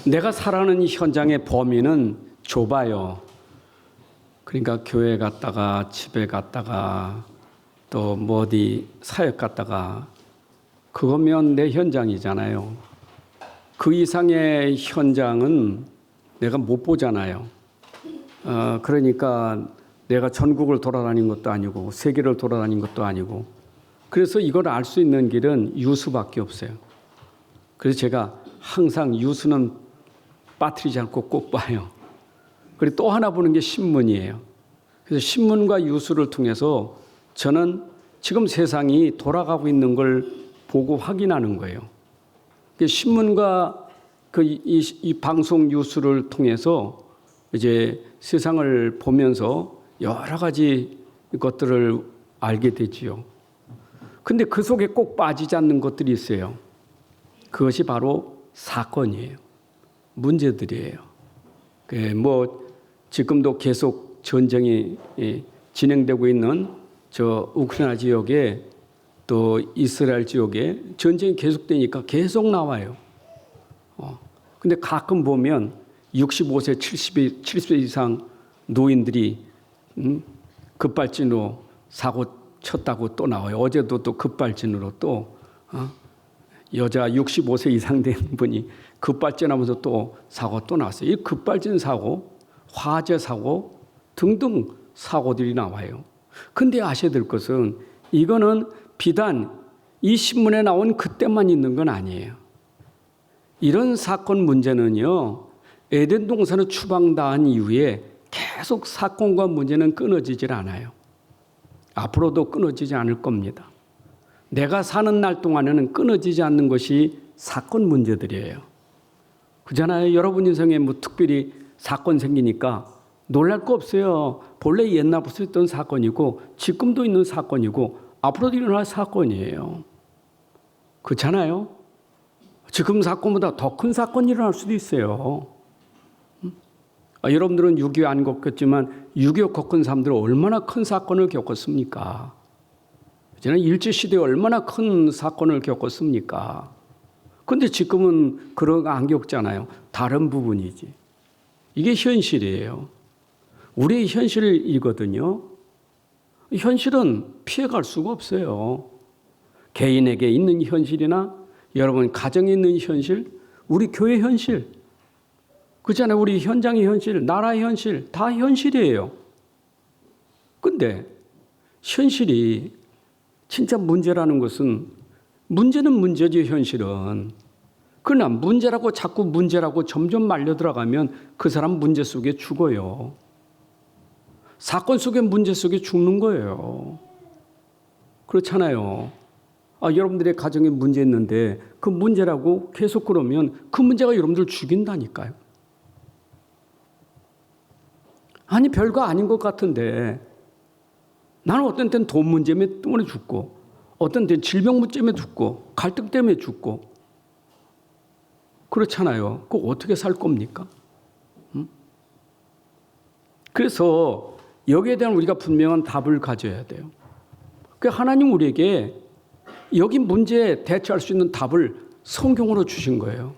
내가 살아가는 현장의 범위는 좁아요. 그러니까 교회 갔다가 집에 갔다가 또 뭐 어디 사역 갔다가 그거면 내 현장이잖아요. 그 이상의 현장은 내가 못 보잖아요. 그러니까 내가 전국을 돌아다닌 것도 아니고 세계를 돌아다닌 것도 아니고 그래서 이걸 알 수 있는 길은 유수밖에 없어요. 그래서 제가 항상 유수는 빠뜨리지 않고 꼭 봐요. 그리고 또 하나 보는 게 신문이에요. 그래서 신문과 유수를 통해서 저는 지금 세상이 돌아가고 있는 걸 보고 확인하는 거예요. 신문과 이 방송 뉴스를 통해서 이제 세상을 보면서 여러 가지 것들을 알게 되지요. 근데 그 속에 꼭 빠지지 않는 것들이 있어요. 그것이 바로 사건이에요. 문제들이에요. 뭐 지금도 계속 전쟁이 진행되고 있는 저 우크라이나 지역에 또 이스라엘 지역에 전쟁이 계속되니까 계속 나와요. 근데 가끔 보면 65세, 70세 이상 노인들이 급발진으로 사고 쳤다고 또 나와요. 어제도 또 급발진으로 또 여자 65세 이상 된 분이 급발진하면서 또 사고 또 나왔어요. 이 급발진 사고, 화재 사고 등등 사고들이 나와요. 근데 아셔야 될 것은 이거는 비단 이 신문에 나온 그때만 있는 건 아니에요. 이런 사건 문제는요, 에덴 동산을 추방당한 이후에 계속 사건과 문제는 끊어지질 않아요. 앞으로도 끊어지지 않을 겁니다. 내가 사는 날 동안에는 끊어지지 않는 것이 사건 문제들이에요. 그잖아요. 여러분 인생에 뭐 특별히 사건 생기니까 놀랄 거 없어요. 본래 옛날부터 있던 사건이고 지금도 있는 사건이고 앞으로도 일어날 사건이에요. 그렇잖아요. 지금 사건보다 더 큰 사건이 일어날 수도 있어요. 여러분들은 6.25 안 겪었지만 6.25 겪은 사람들은 얼마나 큰 사건을 겪었습니까? 저는 일제시대에 얼마나 큰 사건을 겪었습니까? 그런데 지금은 그런 거 안 겪잖아요. 다른 부분이지. 이게 현실이에요. 우리의 현실이거든요. 현실은 피해갈 수가 없어요. 개인에게 있는 현실이나 여러분 가정에 있는 현실, 우리 교회 현실, 그렇잖아요. 우리 현장의 현실, 나라의 현실, 다 현실이에요. 근데 현실이 진짜 문제라는 것은 문제는 문제지 현실은. 그러나 문제라고 자꾸 문제라고 점점 말려 들어가면 그 사람 문제 속에 죽어요. 사건 속에 문제 속에 죽는 거예요. 그렇잖아요. 여러분들의 가정에 문제 있는데 그 문제라고 계속 그러면 그 문제가 여러분들 죽인다니까요. 아니 별거 아닌 것 같은데 나는 어떤 때는 돈 문제 때문에 죽고 어떤 때는 질병 문제 때문에 죽고 갈등 때문에 죽고 그렇잖아요. 그거 어떻게 살 겁니까? 그래서 여기에 대한 우리가 분명한 답을 가져야 돼요. 하나님 우리에게 여기 문제에 대처할 수 있는 답을 성경으로 주신 거예요.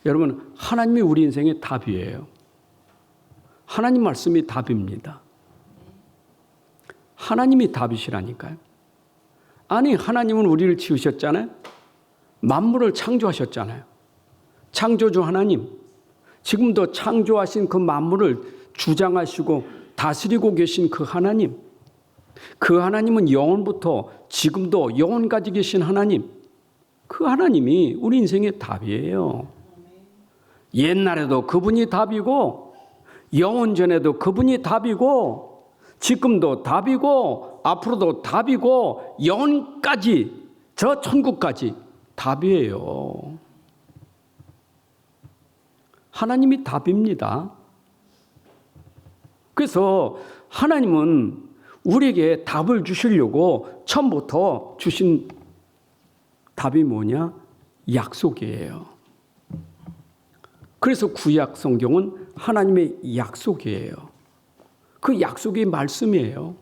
여러분, 하나님이 우리 인생의 답이에요. 하나님 말씀이 답입니다. 하나님이 답이시라니까요. 아니, 하나님은 우리를 지으셨잖아요. 만물을 창조하셨잖아요. 창조주 하나님, 지금도 창조하신 그 만물을 주장하시고 다스리고 계신 그 하나님, 그 하나님은 영원부터 지금도 영원까지 계신 하나님, 그 하나님이 우리 인생의 답이에요. 옛날에도 그분이 답이고 영원 전에도 그분이 답이고 지금도 답이고 앞으로도 답이고 영원까지 저 천국까지 답이에요. 하나님이 답입니다. 그래서 하나님은 우리에게 답을 주시려고 처음부터 주신 답이 뭐냐? 약속이에요. 그래서 구약 성경은 하나님의 약속이에요. 그 약속이 말씀이에요.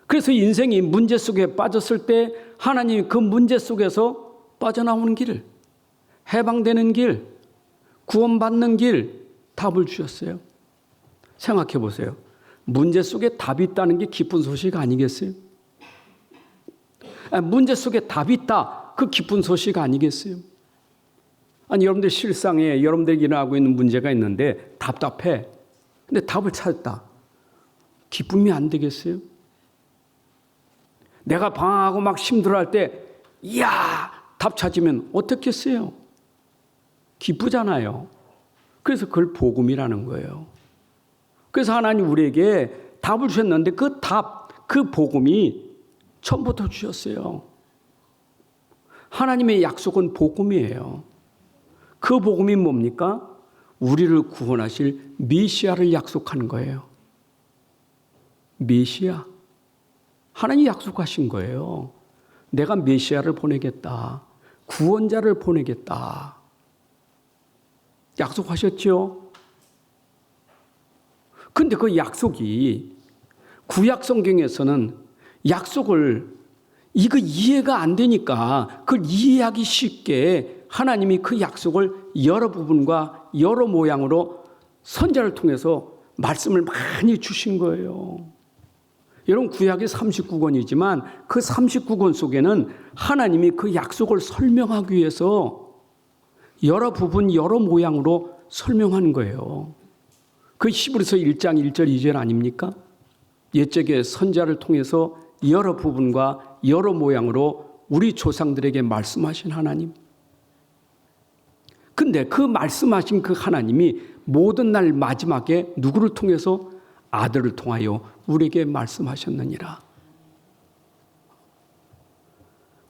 그래서 인생이 문제 속에 빠졌을 때 하나님이 그 문제 속에서 빠져나오는 길을, 해방되는 길, 구원받는 길, 답을 주셨어요. 생각해 보세요. 문제 속에 답이 있다는 게 기쁜 소식 아니겠어요? 문제 속에 답이 있다, 그 기쁜 소식 아니겠어요? 아니, 여러분들 실상에 여러분들이 일어나고 있는 문제가 있는데 답답해. 근데 답을 찾았다. 기쁨이 안 되겠어요? 내가 방황하고 막 힘들어할 때, 이야, 답 찾으면 어떻겠어요? 기쁘잖아요. 그래서 그걸 복음이라는 거예요. 그래서 하나님 우리에게 답을 주셨는데 그 답, 그 복음이 처음부터 주셨어요. 하나님의 약속은 복음이에요. 그 복음이 뭡니까? 우리를 구원하실 메시아를 약속한 거예요. 메시아. 하나님이 약속하신 거예요. 내가 메시아를 보내겠다. 구원자를 보내겠다. 약속하셨죠? 근데 그 약속이 구약 성경에서는 약속을 이거 이해가 안 되니까 그걸 이해하기 쉽게 하나님이 그 약속을 여러 부분과 여러 모양으로 선지자를 통해서 말씀을 많이 주신 거예요. 여러분 구약이 39권이지만 그 39권 속에는 하나님이 그 약속을 설명하기 위해서 여러 부분 여러 모양으로 설명하는 거예요. 그 히브리서 1장 1절 2절 아닙니까? 옛적의 선지자를 통해서 여러 부분과 여러 모양으로 우리 조상들에게 말씀하신 하나님. 근데 그 말씀하신 그 하나님이 모든 날 마지막에 누구를 통해서? 아들을 통하여 우리에게 말씀하셨느니라.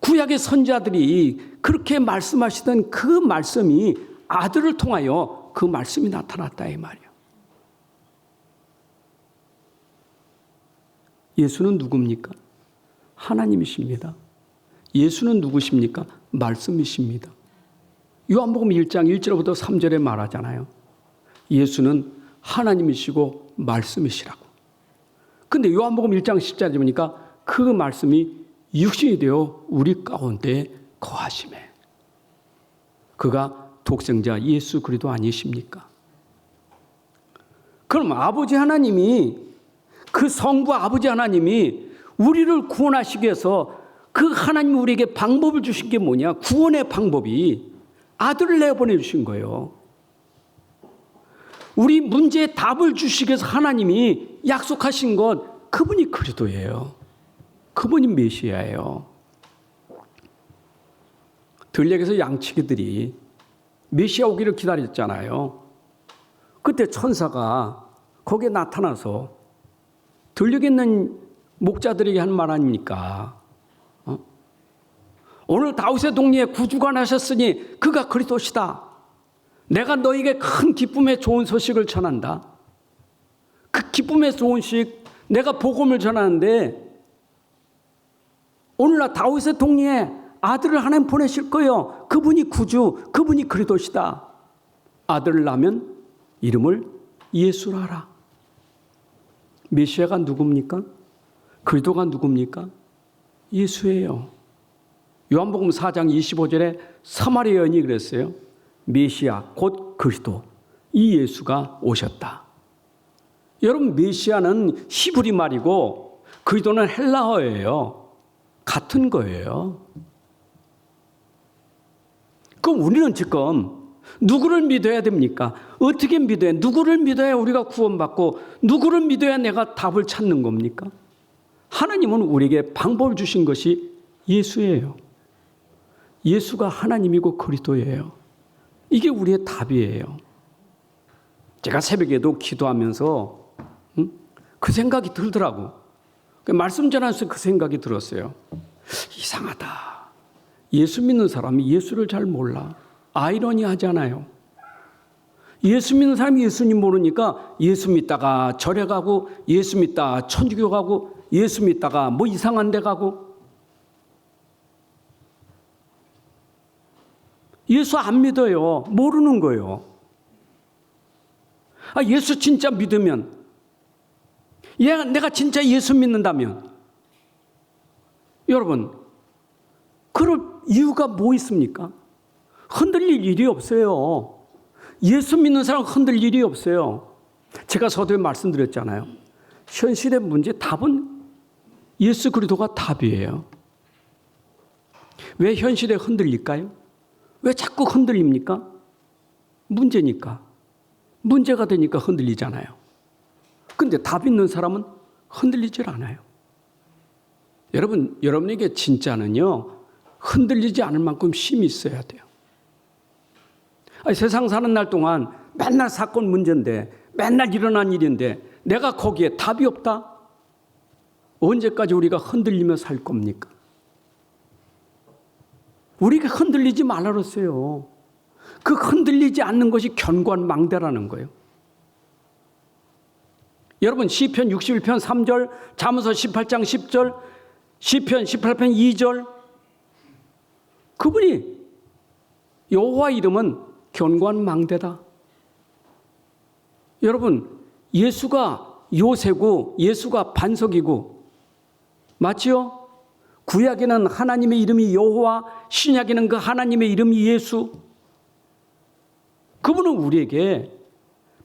구약의 선지자들이 그렇게 말씀하시던 그 말씀이 아들을 통하여 그 말씀이 나타났다 이 말이에요. 예수는 누굽니까? 하나님이십니다. 예수는 누구십니까? 말씀이십니다. 요한복음 1장 1절부터 3절에 말하잖아요. 예수는 하나님이시고 말씀이시라고. 근데 요한복음 1장 10절에 보니까 그 말씀이 육신이 되어 우리 가운데 거하시매. 그가 독생자 예수 그리스도 아니십니까? 그럼 아버지 하나님이, 그 성부 아버지 하나님이 우리를 구원하시기 위해서 그 하나님이 우리에게 방법을 주신 게 뭐냐? 구원의 방법이 아들을 내보내 주신 거예요. 우리 문제에 답을 주시기 위해서 하나님이 약속하신 것, 그분이 그리스도예요. 그분이 메시아예요. 들녘에서 양치기들이 메시아 오기를 기다렸잖아요. 그때 천사가 거기에 나타나서 들녘에 있는 목자들에게 한 말 아닙니까? 오늘 다윗의 동리에 구주가 나셨으니 그가 그리스도시다. 내가 너에게 큰 기쁨의 좋은 소식을 전한다. 그 기쁨의 좋은 소식, 내가 복음을 전하는데 오늘날 다윗의 동리에 아들을 하나님 보내실 거예요. 그분이 구주, 그분이 그리스도시다. 아들을 낳으면 이름을 예수라 하라. 메시아가 누굽니까? 그리스도가 누굽니까? 예수예요. 요한복음 4장 25절에 사마리아 여인이 그랬어요. 메시아 곧 그리스도, 이 예수가 오셨다. 여러분, 메시아는 히브리 말이고 그리스도는 헬라어예요. 같은 거예요. 그럼 우리는 지금 누구를 믿어야 됩니까? 어떻게 믿어야, 누구를 믿어야 우리가 구원받고 누구를 믿어야 내가 답을 찾는 겁니까? 하나님은 우리에게 방법을 주신 것이 예수예요. 예수가 하나님이고 그리스도예요. 이게 우리의 답이에요. 제가 새벽에도 기도하면서 그 생각이 들더라고. 말씀 전하면서 그 생각이 들었어요. 이상하다. 예수 믿는 사람이 예수를 잘 몰라. 아이러니하잖아요. 예수 믿는 사람이 예수님 모르니까 예수 믿다가 절에 가고, 예수 믿다가 천주교 가고, 예수 믿다가 뭐 이상한 데 가고. 예수 안 믿어요. 모르는 거예요. 예수 진짜 믿으면, 내가 진짜 예수 믿는다면, 여러분, 그럴 이유가 뭐 있습니까? 흔들릴 일이 없어요. 예수 믿는 사람 흔들릴 일이 없어요. 제가 서두에 말씀드렸잖아요. 현실의 문제 답은 예수 그리스도가 답이에요. 왜 현실에 흔들릴까요? 왜 자꾸 흔들립니까? 문제니까. 문제가 되니까 흔들리잖아요. 근데 답 있는 사람은 흔들리질 않아요. 여러분, 여러분에게 진짜는요, 흔들리지 않을 만큼 힘이 있어야 돼요. 아니, 세상 사는 날 동안 맨날 사건 문제인데, 맨날 일어난 일인데, 내가 거기에 답이 없다? 언제까지 우리가 흔들리며 살 겁니까? 우리가 흔들리지 말라 그랬어요. 그 흔들리지 않는 것이 견고한망대라는 거예요. 여러분, 시편 61편 3절, 잠언서 18장 10절, 시편 18편 2절, 그분이 여호와 이름은 견고한 망대다. 여러분, 예수가 요새고 예수가 반석이고, 맞지요? 구약에는 하나님의 이름이 여호와, 신약에는 그 하나님의 이름이 예수. 그분은 우리에게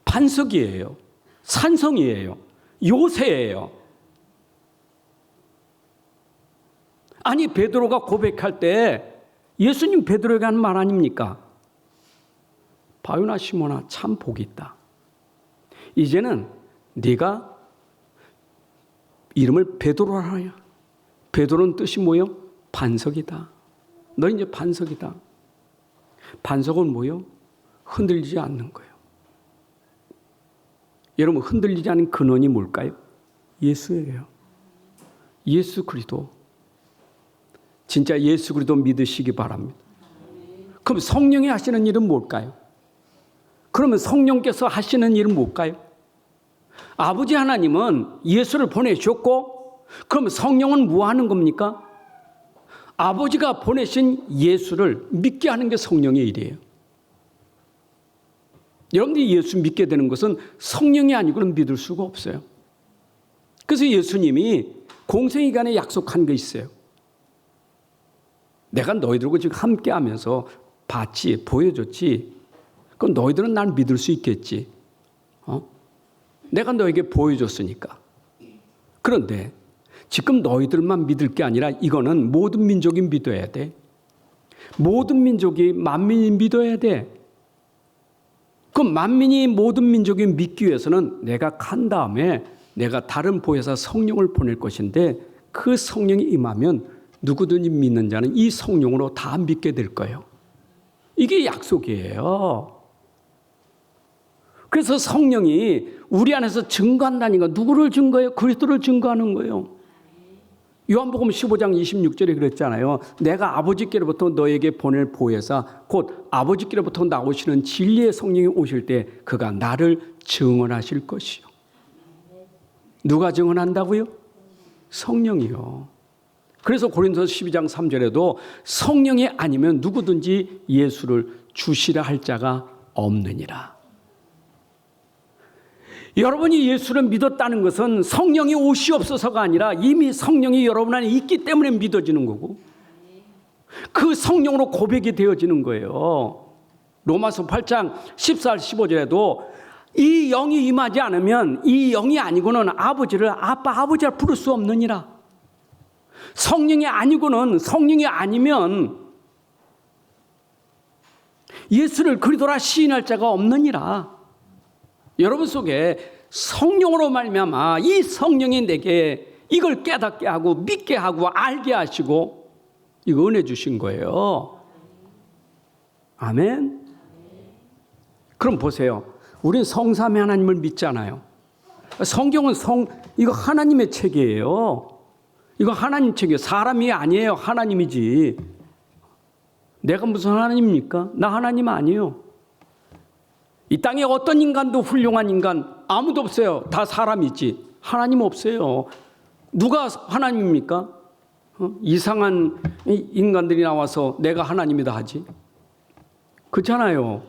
반석이에요. 산성이에요. 요새예요. 아니, 베드로가 고백할 때 예수님 베드로에게 한 말 아닙니까? 바요나 시몬아, 참 복이 있다. 이제는 네가 이름을 베드로라 하냐. 베드로는 뜻이 뭐요? 반석이다. 너 이제 반석이다. 반석은 뭐요? 흔들리지 않는 거예요. 여러분, 흔들리지 않는 근원이 뭘까요? 예수예요. 예수 그리스도. 진짜 예수 그리스도 믿으시기 바랍니다. 그럼 성령이 하시는 일은 뭘까요? 그러면 성령께서 하시는 일은 뭘까요? 아버지 하나님은 예수를 보내셨고, 그럼 성령은 뭐 하는 겁니까? 아버지가 보내신 예수를 믿게 하는 게 성령의 일이에요. 여러분들이 예수 믿게 되는 것은 성령이 아니고는 믿을 수가 없어요. 그래서 예수님이 공생애간에 약속한 게 있어요. 내가 너희들과 지금 함께 하면서 봤지, 보여줬지. 그럼 너희들은 날 믿을 수 있겠지. 내가 너에게 보여줬으니까. 그런데 지금 너희들만 믿을 게 아니라 이거는 모든 민족이 믿어야 돼. 모든 민족이, 만민이 믿어야 돼. 그럼 만민이, 모든 민족이 믿기 위해서는 내가 간 다음에 내가 다른 보혜사 성령을 보낼 것인데, 그 성령이 임하면 누구든지 믿는 자는 이 성령으로 다 믿게 될 거예요. 이게 약속이에요. 그래서 성령이 우리 안에서 증거한다니까. 누구를 증거해요? 그리스도를 증거하는 거예요. 요한복음 15장 26절에 그랬잖아요. 내가 아버지께로부터 너에게 보낼 보혜사, 곧 아버지께로부터 나오시는 진리의 성령이 오실 때 그가 나를 증언하실 것이요. 누가 증언한다고요? 성령이요. 그래서 고린도서 12장 3절에도 성령이 아니면 누구든지 예수를 주시라 할 자가 없느니라. 여러분이 예수를 믿었다는 것은 성령이 오시옵소서가 아니라 이미 성령이 여러분 안에 있기 때문에 믿어지는 거고, 그 성령으로 고백이 되어지는 거예요. 로마서 8장 14, 15절에도 이 영이 임하지 않으면 이 영이 아니고는 아버지를 아빠, 아버지라 부를 수 없느니라. 성령이 아니고는, 성령이 아니면 예수를 그리스도라 시인할 자가 없느니라. 여러분 속에 성령으로 말미암아 이 성령이 내게 이걸 깨닫게 하고 믿게 하고 알게 하시고 이거 은혜 주신 거예요. 아멘. 그럼 보세요. 우린 성삼위 하나님을 믿잖아요. 성경은 이거 하나님의 책이에요. 이거 하나님 책이에요. 사람이 아니에요. 하나님이지. 내가 무슨 하나님입니까? 나 하나님 아니에요. 이 땅에 어떤 인간도 훌륭한 인간 아무도 없어요. 다 사람이지. 하나님 없어요. 누가 하나님입니까? 이상한 인간들이 나와서 내가 하나님이다 하지. 그렇잖아요.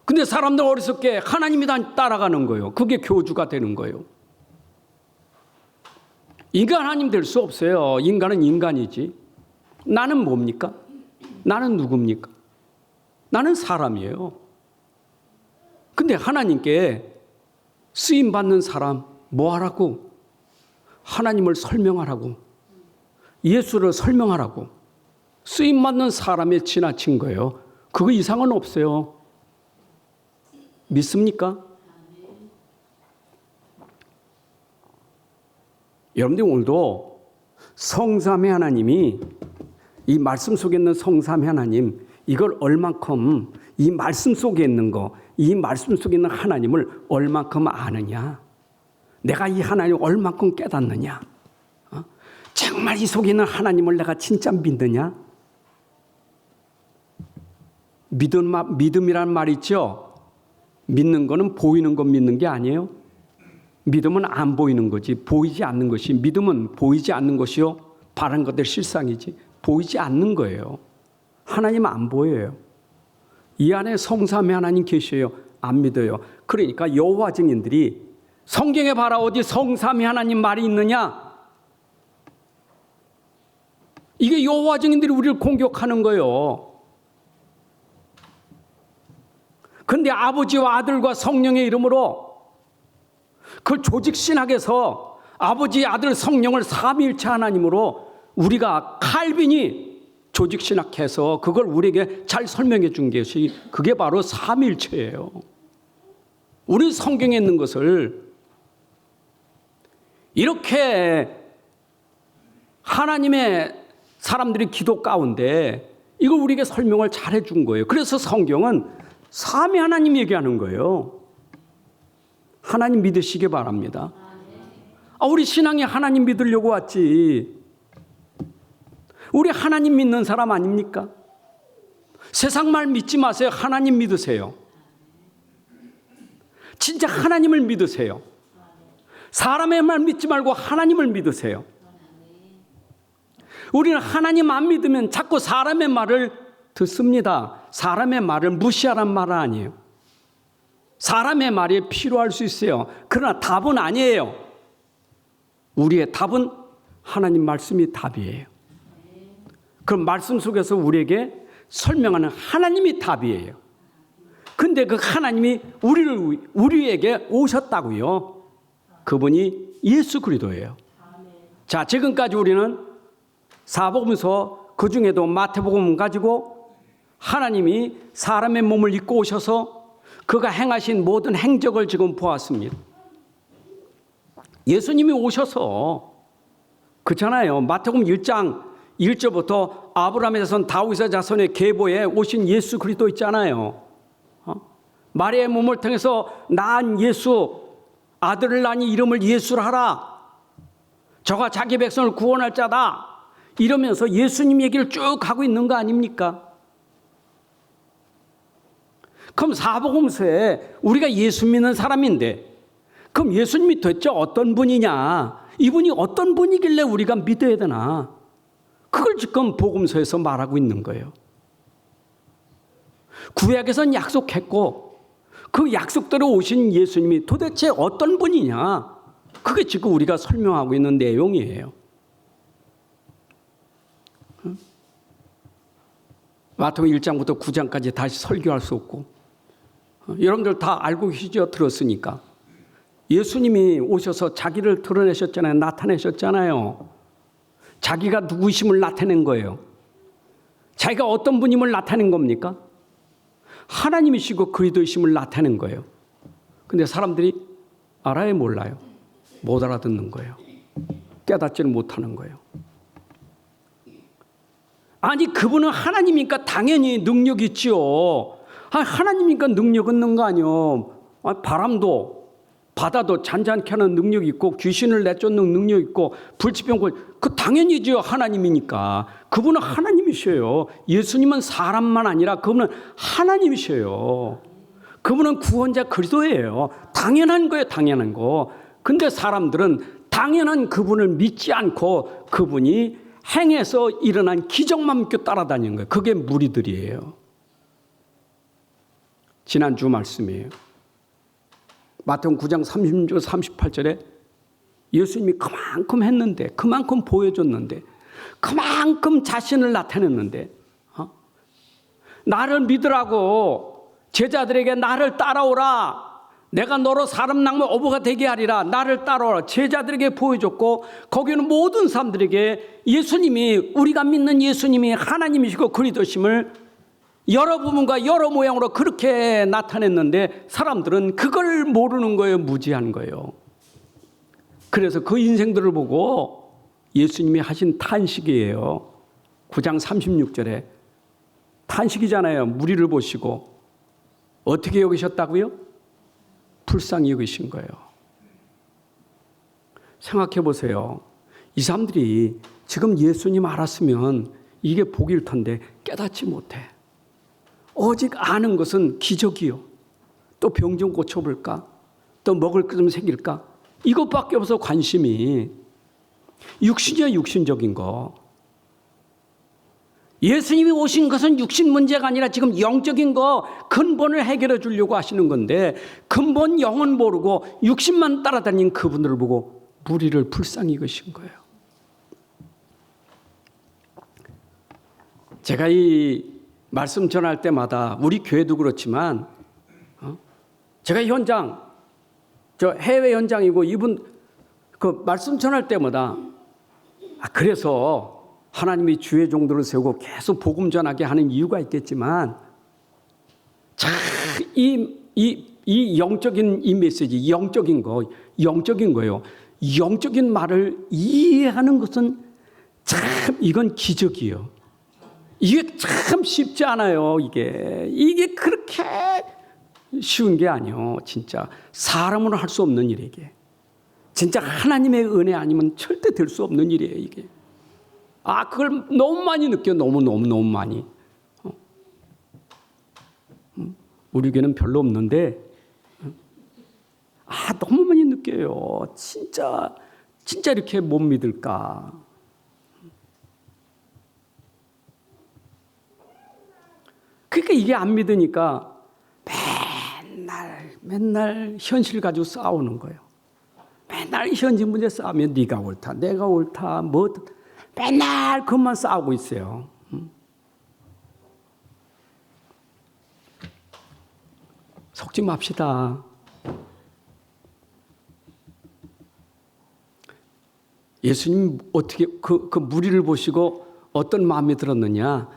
근데 사람들 어리석게 하나님이다 따라가는 거예요. 그게 교주가 되는 거예요. 인간 하나님 될 수 없어요. 인간은 인간이지. 나는 뭡니까? 나는 누굽니까? 나는 사람이에요. 근데 하나님께 쓰임받는 사람 뭐 하라고? 하나님을 설명하라고, 예수를 설명하라고. 쓰임받는 사람에 지나친 거예요. 그거 이상은 없어요. 믿습니까? 여러분들 오늘도 성삼위 하나님이, 이 말씀 속에 있는 성삼위 하나님, 이걸 얼만큼, 이 말씀 속에 있는 거, 이 말씀 속에 있는 하나님을 얼만큼 아느냐, 내가 이 하나님을 얼만큼 깨닫느냐, 정말 이 속에 있는 하나님을 내가 진짜 믿느냐. 믿음이란 말 있죠. 믿는 거는 보이는 거 믿는 게 아니에요. 믿음은 안 보이는 거지, 보이지 않는 것이. 믿음은 보이지 않는 것이요, 바른 것들 실상이지, 보이지 않는 거예요. 하나님 안 보여요. 이 안에 성삼위 하나님 계셔요. 안 믿어요. 그러니까 여호와 증인들이 성경에 봐라, 어디 성삼위 하나님 말이 있느냐. 이게 여호와 증인들이 우리를 공격하는 거예요. 그런데 아버지와 아들과 성령의 이름으로 그 조직신학에서 아버지, 아들, 성령을 삼위일체 하나님으로 우리가 칼빈이 조직신학해서 그걸 우리에게 잘 설명해 준 것이, 그게 바로 삼위일체예요. 우리 성경에 있는 것을 이렇게 하나님의 사람들이 기도 가운데 이걸 우리에게 설명을 잘해 준 거예요. 그래서 성경은 삼위 하나님 얘기하는 거예요. 하나님 믿으시기 바랍니다. 우리 신앙이 하나님 믿으려고 왔지. 우리 하나님 믿는 사람 아닙니까? 세상 말 믿지 마세요. 하나님 믿으세요. 진짜 하나님을 믿으세요. 사람의 말 믿지 말고 하나님을 믿으세요. 우리는 하나님 안 믿으면 자꾸 사람의 말을 듣습니다. 사람의 말을 무시하란 말은 아니에요. 사람의 말이 필요할 수 있어요. 그러나 답은 아니에요. 우리의 답은 하나님 말씀이 답이에요. 그럼 말씀 속에서 우리에게 설명하는 하나님이 답이에요. 근데 그 하나님이 우리에게 오셨다고요. 그분이 예수 그리스도예요. 자, 지금까지 우리는 사복음서, 그 중에도 마태복음 가지고 하나님이 사람의 몸을 입고 오셔서 그가 행하신 모든 행적을 지금 보았습니다. 예수님이 오셔서, 그렇잖아요. 마태복음 1장 1절부터 아브라함의 자손 다윗의 자손의 계보에 오신 예수 그리스도 있잖아요. 마리아의 몸을 통해서 낳은 예수, 아들을 낳으니 이름을 예수라 하라. 저가 자기 백성을 구원할 자다. 이러면서 예수님 얘기를 쭉 하고 있는 거 아닙니까? 그럼 사복음서에 우리가 예수 믿는 사람인데, 그럼 예수님이 도대체 어떤 분이냐, 이분이 어떤 분이길래 우리가 믿어야 되나, 그걸 지금 복음서에서 말하고 있는 거예요. 구약에서는 약속했고 그 약속대로 오신 예수님이 도대체 어떤 분이냐, 그게 지금 우리가 설명하고 있는 내용이에요. 마태복음 1장부터 9장까지 다시 설교할 수 없고, 여러분들 다 알고 계시죠? 들었으니까. 예수님이 오셔서 자기를 드러내셨잖아요. 나타내셨잖아요. 자기가 누구심을 나타낸 거예요. 자기가 어떤 분임을 나타낸 겁니까? 하나님이시고 그리스도이심을 나타낸 거예요. 근데 사람들이 알아요, 몰라요? 못 알아듣는 거예요. 깨닫지를 못하는 거예요. 아니, 그분은 하나님이니까 당연히 능력 있지요. 하나님이니까 능력 있는 거 아니요. 바람도 바다도 잔잔케 하는 능력이 있고, 귀신을 내쫓는 능력이 있고, 불치병고, 그 당연히죠. 하나님이니까. 그분은 하나님이셔요. 예수님은 사람만 아니라 그분은 하나님이셔요. 그분은 구원자 그리스도예요. 당연한 거예요. 당연한 거. 근데 사람들은 당연한 그분을 믿지 않고 그분이 행해서 일어난 기적만 믿고 따라다니는 거예요. 그게 무리들이에요. 지난주 말씀이에요. 마태복음 9장 36절 38절에 예수님이 그만큼 했는데, 그만큼 보여줬는데, 그만큼 자신을 나타냈는데, 나를 믿으라고 제자들에게 나를 따라오라. 내가 너로 사람 낚는 어부가 되게 하리라. 나를 따라오라. 제자들에게 보여줬고 거기는 모든 사람들에게 예수님이 우리가 믿는 예수님이 하나님이시고 그리스도심을 여러 부분과 여러 모양으로 그렇게 나타냈는데 사람들은 그걸 모르는 거예요. 무지한 거예요. 그래서 그 인생들을 보고 예수님이 하신 탄식이에요. 9장 36절에 탄식이잖아요. 무리를 보시고 어떻게 여기셨다고요? 불쌍히 여기신 거예요. 생각해 보세요. 이 사람들이 지금 예수님 알았으면 이게 복일 텐데 깨닫지 못해. 오직 아는 것은 기적이요. 또 병 좀 고쳐볼까? 또 먹을 것 좀 생길까? 이것밖에 없어 관심이. 육신이야 육신적인 거. 예수님이 오신 것은 육신 문제가 아니라 지금 영적인 거 근본을 해결해 주려고 하시는 건데 근본 영은 모르고 육신만 따라다닌 그분들을 보고 무리를 불쌍히 여기신 거예요. 제가 이 말씀 전할 때마다 우리 교회도 그렇지만 제가 현장 저 해외 현장이고 이분 그 말씀 전할 때마다 그래서 하나님이 주의 종들을 세우고 계속 복음 전하게 하는 이유가 있겠지만 이 영적인 이 메시지 영적인 거예요. 영적인 말을 이해하는 것은 참 이건 기적이에요. 이게 참 쉽지 않아요. 이게 그렇게 쉬운 게 아니에요. 진짜 사람으로 할 수 없는 일이에요. 이게 진짜 하나님의 은혜 아니면 절대 될 수 없는 일이에요. 이게 그걸 너무 많이 느껴. 너무 많이. 우리 교회는 별로 없는데 너무 많이 느껴요. 진짜 이렇게 못 믿을까? 그러니까 이게 안 믿으니까 맨날 현실 가지고 싸우는 거예요. 맨날 현실 문제 싸우면 네가 옳다, 내가 옳다, 뭐 맨날 그것만 싸우고 있어요. 속지 맙시다. 예수님 어떻게 그 무리를 보시고 어떤 마음이 들었느냐?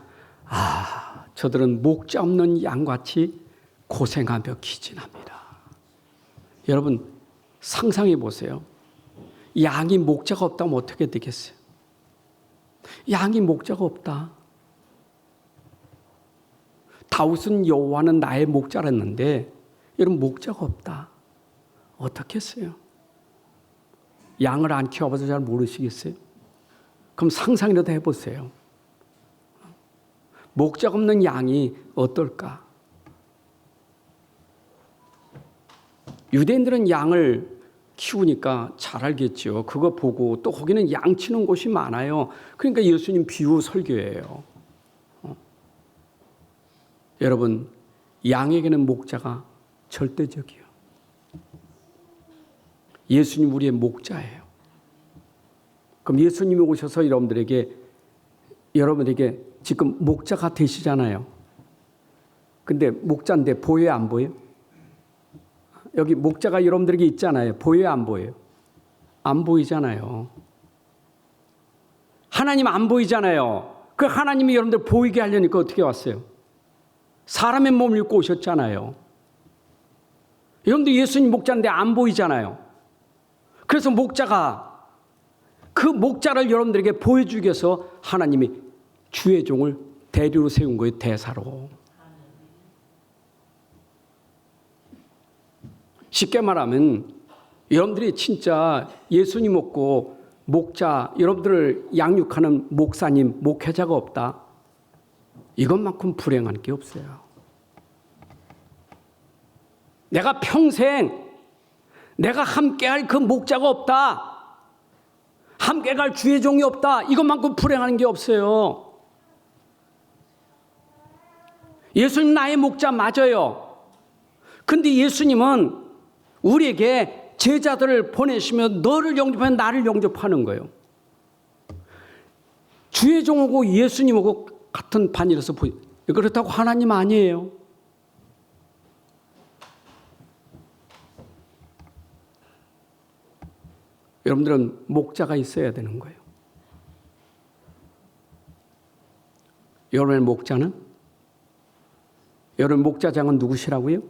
저들은 목자 없는 양같이 고생하며 기진합니다. 여러분 상상해 보세요. 양이 목자가 없다면 어떻게 되겠어요? 양이 목자가 없다. 다윗은 여호와는 나의 목자랬는데 여러분 목자가 없다. 어떻게 했어요? 양을 안 키워봐서 잘 모르시겠어요? 그럼 상상이라도 해보세요. 목자가 없는 양이 어떨까? 유대인들은 양을 키우니까 잘 알겠죠. 그거 보고 또 거기는 양 치는 곳이 많아요. 그러니까 예수님 비유 설교예요. 여러분 양에게는 목자가 절대적이에요. 예수님 우리의 목자예요. 그럼 예수님이 오셔서 여러분들에게 지금 목자가 되시잖아요. 근데 목자인데 보여요, 안 보여요? 여기 목자가 여러분들에게 있잖아요. 보여요, 안 보여요? 안 보이잖아요. 하나님 안 보이잖아요. 그 하나님이 여러분들 보이게 하려니까 어떻게 왔어요? 사람의 몸을 입고 오셨잖아요. 여러분들 예수님 목자인데 안 보이잖아요. 그래서 그 목자를 여러분들에게 보여주기 위해서 하나님이 주의 종을 대리로 세운 거예요. 대사로. 쉽게 말하면 여러분들이 진짜 예수님 없고 목자, 여러분들을 양육하는 목사님, 목회자가 없다. 이것만큼 불행한 게 없어요. 내가 평생 내가 함께할 그 목자가 없다. 함께 갈 주의 종이 없다. 이것만큼 불행한 게 없어요. 예수님 나의 목자 맞아요. 근데 예수님은 우리에게 제자들을 보내시면 너를 영접하면 나를 영접하는 거예요. 주의 종하고 예수님하고 같은 반이라서 그렇다고 하나님 아니에요. 여러분들은 목자가 있어야 되는 거예요. 여러분의 목자는? 여러분 목자장은 누구시라고요?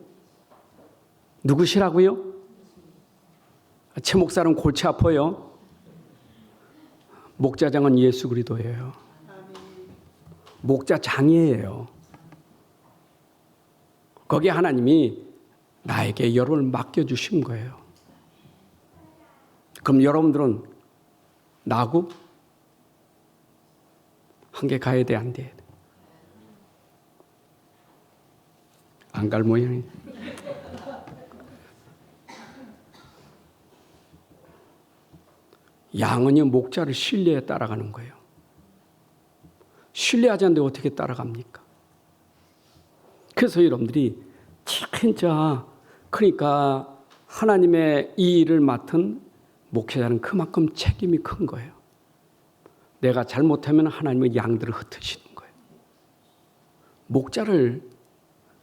누구시라고요? 최 목사는 골치 아파요. 목자장은 예수 그리스도예요. 목자장이에요. 거기에 하나님이 나에게 여러분을 맡겨주신 거예요. 그럼 여러분들은 나고 함께 가야 돼, 안 돼? 안 갈 모양이. 양은요, 목자를 신뢰에 따라가는 거예요. 신뢰하지 않는데 어떻게 따라갑니까? 그래서 여러분들이 진짜 그러니까 하나님의 이 일을 맡은 목회자는 그만큼 책임이 큰 거예요. 내가 잘못하면 하나님의 양들을 흩으시는 거예요.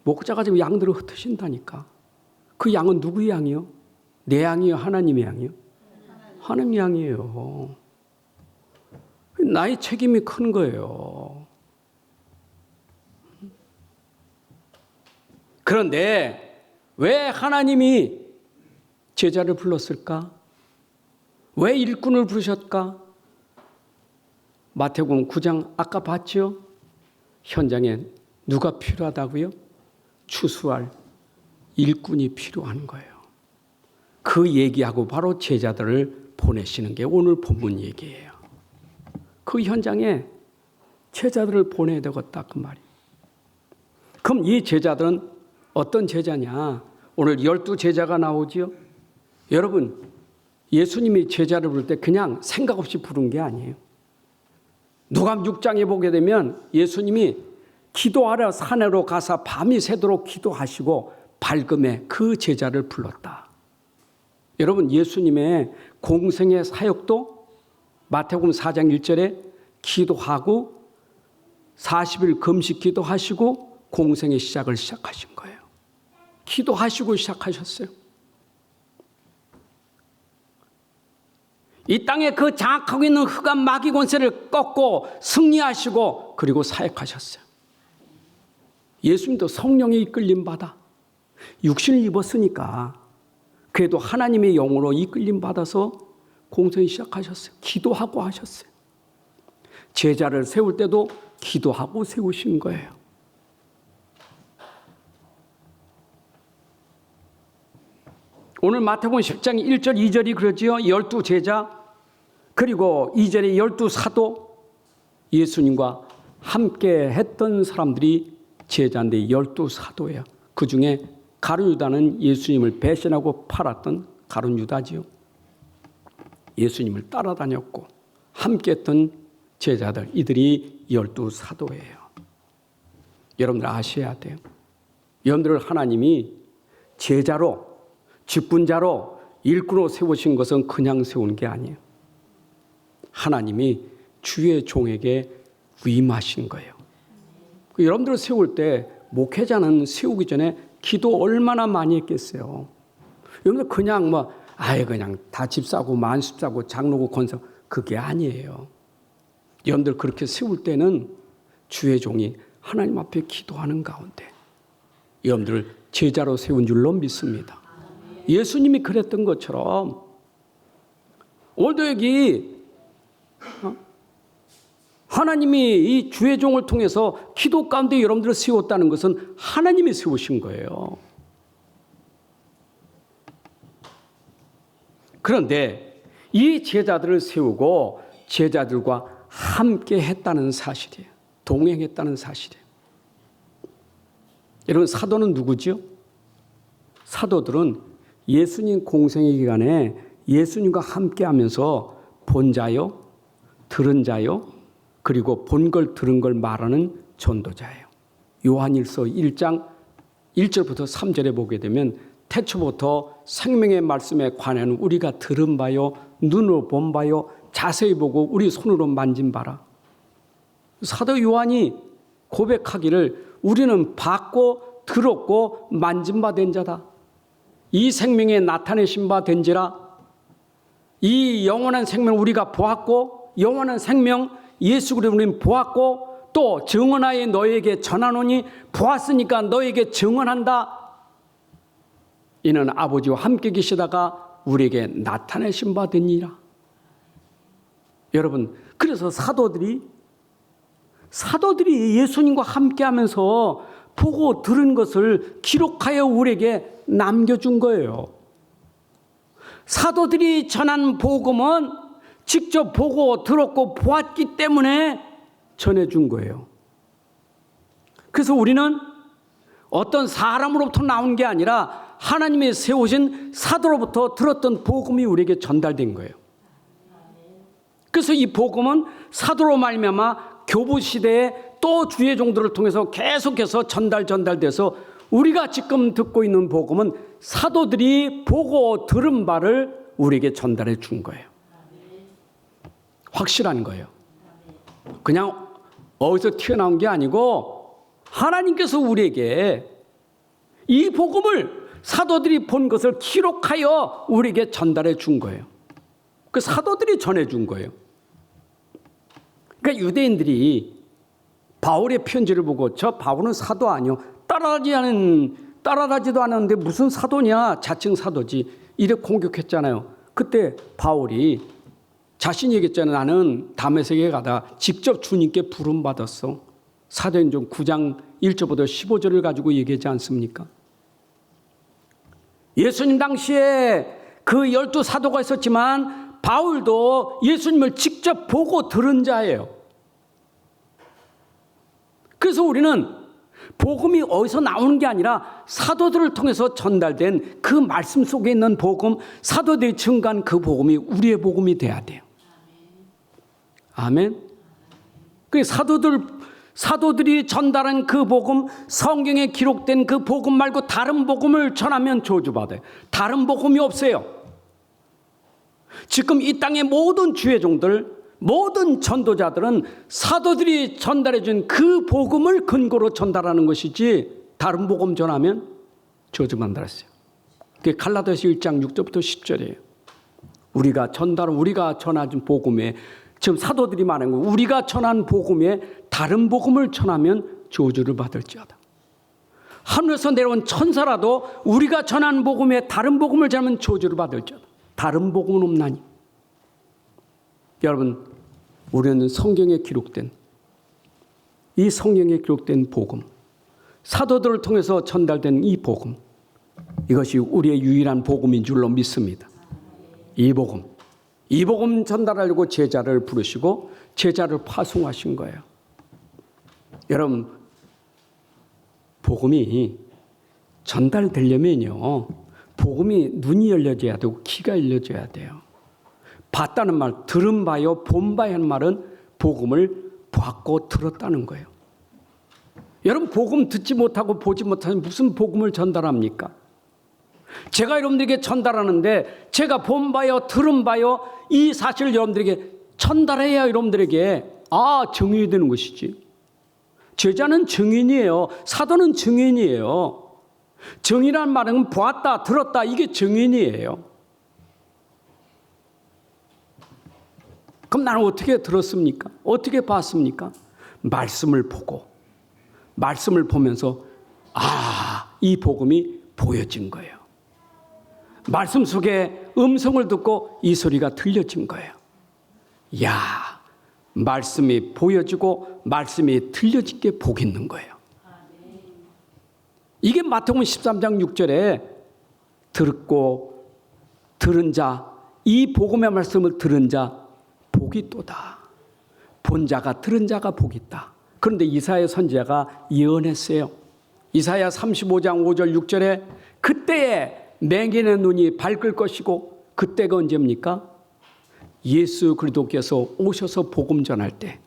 목자가 지금 양들을 흩으신다니까. 그 양은 누구의 양이요? 내 양이요? 하나님의 양이요? 하나님 양이에요. 나의 책임이 큰 거예요. 그런데 왜 하나님이 제자를 불렀을까? 왜 일꾼을 부르셨까? 마태복음 9장 아까 봤죠? 현장에 누가 필요하다고요? 추수할 일꾼이 필요한 거예요. 그 얘기하고 바로 제자들을 보내시는 게 오늘 본문 얘기예요. 그 현장에 제자들을 보내야 되겠다 그 말이에요. 그럼 이 제자들은 어떤 제자냐? 오늘 12제자가 나오지요. 여러분 예수님이 제자를 부를 때 그냥 생각 없이 부른 게 아니에요. 누가복음 6장에 보게 되면 예수님이 기도하러 산으로 가서 밤이 새도록 기도하시고 밝음에 그 제자를 불렀다. 여러분 예수님의 공생의 사역도 마태복음 4장 1절에 기도하고 40일 금식 기도하시고 공생의 시작을 시작하신 거예요. 기도하시고 시작하셨어요. 이 땅에 그 장악하고 있는 흑암 마귀 권세를 꺾고 승리하시고 그리고 사역하셨어요. 예수님도 성령의 이끌림 받아 육신을 입었으니까 그래도 하나님의 영으로 이끌림 받아서 공생을 시작하셨어요. 기도하고 하셨어요. 제자를 세울 때도 기도하고 세우신 거예요. 오늘 마태복음 10장 1절 2절이 그러지요. 12제자 그리고 2절에 12사도 예수님과 함께 했던 사람들이 제자인데 12사도예요. 그중에 가룟 유다는 예수님을 배신하고 팔았던 가룟 유다지요. 예수님을 따라다녔고 함께 했던 제자들 이들이 12사도예요. 여러분들 아셔야 돼요. 여러분들을 하나님이 제자로 직분자로 일꾼으로 세우신 것은 그냥 세운 게 아니에요. 하나님이 주의 종에게 위임하신 거예요. 여러분들을 세울 때 목회자는 세우기 전에 기도 얼마나 많이 했겠어요. 여러분들 그냥 그냥 다 집 사고 만습 사고 장로고 권사 그게 아니에요. 여러분들 그렇게 세울 때는 주의 종이 하나님 앞에 기도하는 가운데 여러분들을 제자로 세운 줄로 믿습니다. 예수님이 그랬던 것처럼 오늘도 여기 하나님이 이 주의 종을 통해서 기도 가운데 여러분들을 세웠다는 것은 하나님이 세우신 거예요. 그런데 이 제자들을 세우고 제자들과 함께 했다는 사실이에요. 동행했다는 사실이에요. 여러분 사도는 누구죠? 사도들은 예수님 공생의 기간에 예수님과 함께하면서 본 자요, 들은 자요, 그리고 본 걸 들은 걸 말하는 전도자예요. 요한일서 1장 1절부터 3절에 보게 되면 태초부터 생명의 말씀에 관한 우리가 들은 바요, 눈으로 본 바요, 자세히 보고 우리 손으로 만진 바라. 사도 요한이 고백하기를 우리는 받고 들었고 만진 바 된 자다. 이 생명에 나타내신 바 된지라. 이 영원한 생명을 우리가 보았고 영원한 생명 예수 그리스도를 우리는 보았고 또 증언하여 너에게 전하노니 보았으니까 너에게 증언한다. 이는 아버지와 함께 계시다가 우리에게 나타내신 바 되니라. 여러분, 그래서 사도들이 예수님과 함께하면서 보고 들은 것을 기록하여 우리에게 남겨준 거예요. 사도들이 전한 복음은 직접 보고 들었고 보았기 때문에 전해준 거예요. 그래서 우리는 어떤 사람으로부터 나온 게 아니라 하나님이 세우신 사도로부터 들었던 복음이 우리에게 전달된 거예요. 그래서 이 복음은 사도로 말미암아 교부 시대에 또 주의 종들을 통해서 계속해서 전달돼서 우리가 지금 듣고 있는 복음은 사도들이 보고 들은 바를 우리에게 전달해 준 거예요. 확실한 거예요. 그냥 어디서 튀어나온 게 아니고 하나님께서 우리에게 이 복음을 사도들이 본 것을 기록하여 우리에게 전달해 준 거예요. 그 사도들이 전해 준 거예요. 그러니까 유대인들이 바울의 편지를 보고 저 바울은 사도 아니요. 따라하지도 않았는데 무슨 사도냐. 자칭 사도지. 이래 공격했잖아요. 그때 바울이 자신이 얘기했잖아요. 나는 다메섹에 가다 직접 주님께 부름받았어. 사도행전 9장 1절부터 15절을 가지고 얘기하지 않습니까? 예수님 당시에 그 12사도가 있었지만 바울도 예수님을 직접 보고 들은 자예요. 그래서 우리는 복음이 어디서 나오는 게 아니라 사도들을 통해서 전달된 그 말씀 속에 있는 복음, 사도들이 증거한 그 복음이 우리의 복음이 돼야 돼요. 아멘. 그 사도들이 전달한 그 복음, 성경에 기록된 그 복음 말고 다른 복음을 전하면 저주받아요. 다른 복음이 없어요. 지금 이 땅의 모든 주의 종들, 모든 전도자들은 사도들이 전달해 준 그 복음을 근거로 전달하는 것이지 다른 복음 전하면 저주받았어요. 그게 갈라디아서 1장 6절부터 10절이에요. 우리가 전한 복음에 지금 사도들이 말한 거 우리가 전한 복음에 다른 복음을 전하면 저주를 받을지어다. 하늘에서 내려온 천사라도 우리가 전한 복음에 다른 복음을 전하면 저주를 받을지어다. 다른 복음은 없나니. 여러분, 우리는 성경에 기록된 이 성경에 기록된 복음, 사도들을 통해서 전달된 이 복음, 이것이 우리의 유일한 복음인 줄로 믿습니다. 이 복음 전달하려고 제자를 부르시고 제자를 파송하신 거예요. 여러분, 복음이 전달되려면요, 복음이 눈이 열려져야 되고 귀가 열려져야 돼요. 봤다는 말, 들은 바요, 본 바의 한 말은 복음을 봤고 들었다는 거예요. 여러분, 복음 듣지 못하고 보지 못하면 무슨 복음을 전달합니까? 제가 여러분들에게 전달하는데 제가 본 바요, 들은 바요, 이 사실을 여러분들에게 전달해야 여러분들에게 증인이 되는 것이지. 제자는 증인이에요. 사도는 증인이에요. 증인이라는 말은 보았다, 들었다, 이게 증인이에요. 그럼 나는 어떻게 들었습니까? 어떻게 봤습니까? 말씀을 보면서 이 복음이 보여진 거예요. 말씀 속에 음성을 듣고 이 소리가 들려진 거예요. 말씀이 보여지고 말씀이 들려진 게 복 있는 거예요. 이게 마태복음 13장 6절에 듣고 들은 자, 이 복음의 말씀을 들은 자 복이 또다. 본 자가 들은 자가 복이 있다. 그런데 이사야 선지자가 예언했어요. 이사야 35장 5절 6절에 그때에 맹인의 눈이 밝을 것이고, 그때가 언제입니까? 예수 그리스도께서 오셔서 복음 전할 때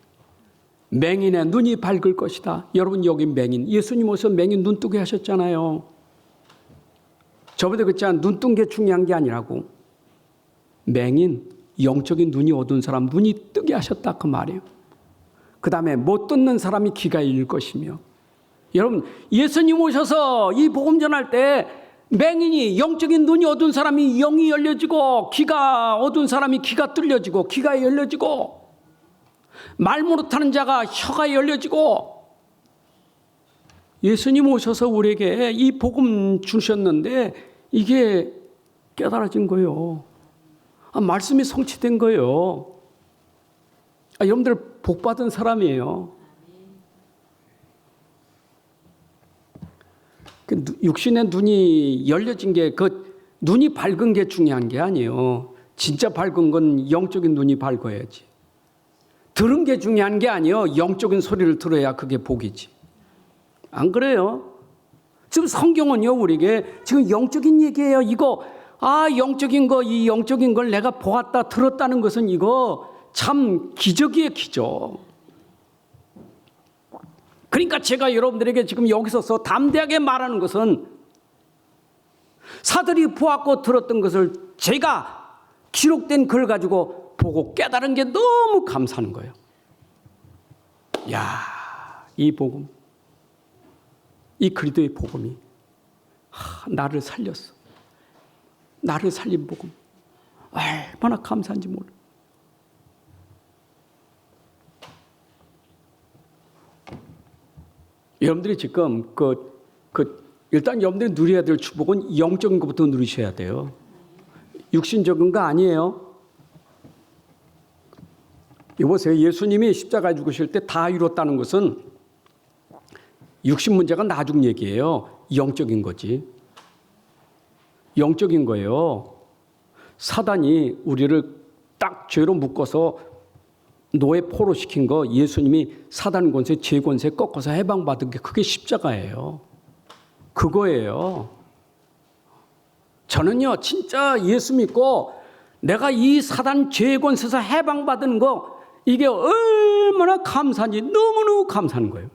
맹인의 눈이 밝을 것이다. 여러분, 여기 맹인, 예수님 오셔서 맹인 눈 뜨게 하셨잖아요. 저번에 그랬잖아요. 눈 뜬 게 중요한 게 아니라고. 맹인, 영적인 눈이 어두운 사람 눈이 뜨게 하셨다, 그 말이에요. 그 다음에 못 듣는 사람이 귀가 열릴 것이며 여러분, 예수님 오셔서 이 복음 전할 때 맹인이, 영적인 눈이 어두운 사람이 영이 열려지고, 귀가 어두운 사람이 귀가 뚫려지고, 귀가 열려지고, 말 못하는 자가 혀가 열려지고, 예수님 오셔서 우리에게 이 복음 주셨는데 이게 깨달아진 거예요. 말씀이 성취된 거예요. 여러분들 복 받은 사람이에요. 육신의 눈이 열려진 게, 눈이 밝은 게 중요한 게 아니에요. 진짜 밝은 건 영적인 눈이 밝아야지. 들은 게 중요한 게 아니에요. 영적인 소리를 들어야 그게 복이지. 안 그래요? 지금 성경은요, 우리에게 지금 영적인 얘기예요. 이거, 영적인 거, 이 영적인 걸 내가 보았다, 들었다는 것은 이거 참 기적이에요, 기적. 그러니까 제가 여러분들에게 지금 여기서서 담대하게 말하는 것은 사들이 보았고 들었던 것을 제가 기록된 글 가지고 보고 깨달은 게 너무 감사한 거예요. 이 복음, 이 그리스도의 복음이 나를 살렸어. 나를 살린 복음. 얼마나 감사한지 몰라. 여러분들이 지금 일단 여러분들이 누려야 될 축복은 영적인 것부터 누리셔야 돼요. 육신적인 거 아니에요. 여보세요. 예수님이 십자가에 죽으실 때 다 이뤘다는 것은 육신 문제가 나중 얘기예요. 영적인 거지. 영적인 거예요. 사단이 우리를 딱 죄로 묶어서 노예 포로 시킨 거, 예수님이 사단 권세, 죄 권세 꺾어서 해방받은 게 그게 십자가예요. 그거예요. 저는요, 진짜 예수 믿고 내가 이 사단 죄 권세에서 해방받은 거, 이게 얼마나 감사한지 너무너무 감사한 거예요.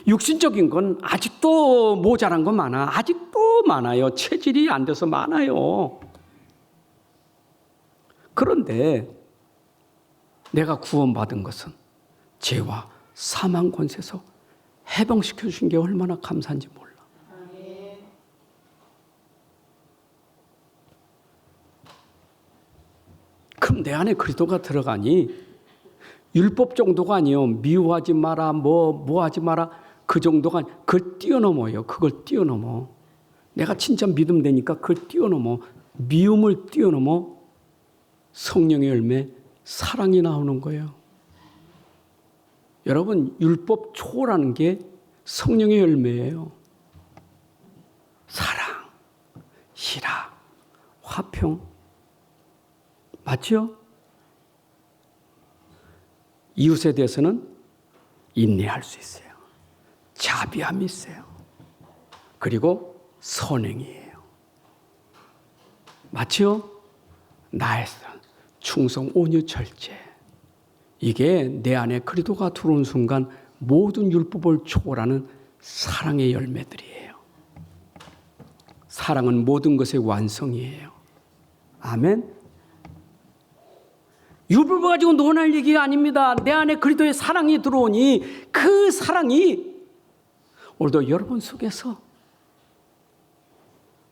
육신적인 건 아직도 모자란 거 많아. 아직도 많아요. 체질이 안 돼서 많아요. 그런데 내가 구원받은 것은 죄와 사망 권세에서 해방시켜 주신 게 얼마나 감사한지 몰라. 그럼 내 안에 그리스도가 들어가니 율법 정도가 아니에요. 미워하지 마라, 뭐 하지 마라, 그 정도가 그걸 뛰어넘어요. 그걸 뛰어넘어. 내가 진짜 믿음 되니까 그걸 뛰어넘어. 미움을 뛰어넘어 성령의 열매, 사랑이 나오는 거예요. 여러분, 율법 초월하는 게 성령의 열매예요. 사랑, 희락, 화평. 맞죠? 이웃에 대해서는 인내할 수 있어요. 자비함이 있어요. 그리고 선행이에요. 맞죠? 나의 충성, 온유, 절제. 이게 내 안에 그리스도가 들어온 순간 모든 율법을 초월하는 사랑의 열매들이에요. 사랑은 모든 것의 완성이에요. 아멘. 율법을 가지고 논할 얘기가 아닙니다. 내 안에 그리스도의 사랑이 들어오니 그 사랑이 오늘도 여러분 속에서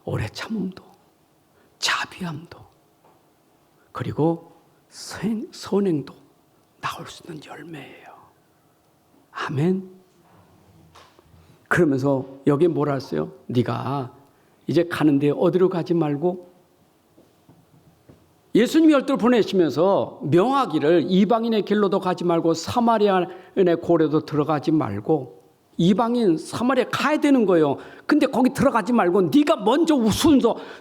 오래 참음도, 자비함도, 그리고 선행도 나올 수 있는 열매예요. 아멘. 그러면서 여기에 뭐라 했어요? 네가 이제 가는데 어디로 가지 말고, 예수님이 열두를 보내시면서 명하기를 이방인의 길로도 가지 말고 사마리아인의 고래도 들어가지 말고, 이방인 사마리아 가야 되는 거예요. 근데 거기 들어가지 말고 네가 먼저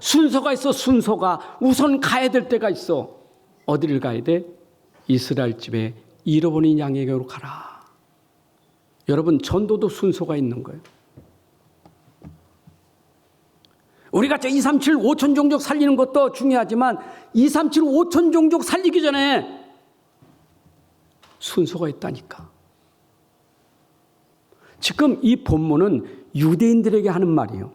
순서가 있어. 순서가 우선 가야 될 때가 있어. 어디를 가야 돼? 이스라엘 집에 잃어버린 양에게로 가라. 여러분, 전도도 순서가 있는 거예요. 우리가 2, 3, 7, 5천 종족 살리는 것도 중요하지만 2, 3, 7, 5천 종족 살리기 전에 순서가 있다니까. 지금 이 본문은 유대인들에게 하는 말이에요.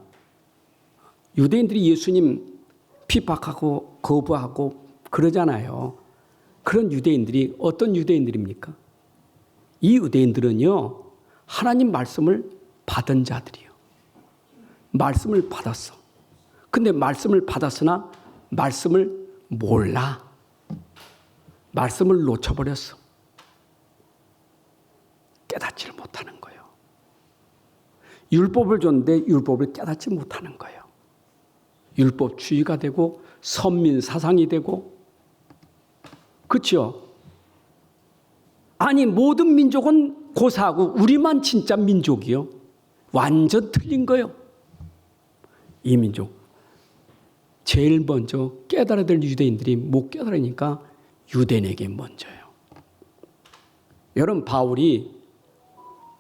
유대인들이 예수님 핍박하고 거부하고 그러잖아요. 그런 유대인들이 어떤 유대인들입니까? 이 유대인들은요, 하나님 말씀을 받은 자들이요. 말씀을 받았어. 근데 말씀을 받았으나 말씀을 몰라. 말씀을 놓쳐버렸어. 깨닫지를 못하는 거예요. 율법을 줬는데 율법을 깨닫지 못하는 거예요. 율법주의가 되고 선민 사상이 되고, 그렇죠? 아니 모든 민족은 고사하고 우리만 진짜 민족이요. 완전 틀린 거예요. 이 민족 제일 먼저 깨달아야 될 유대인들이 못 깨달으니까 유대인에게 먼저요. 여러분 바울이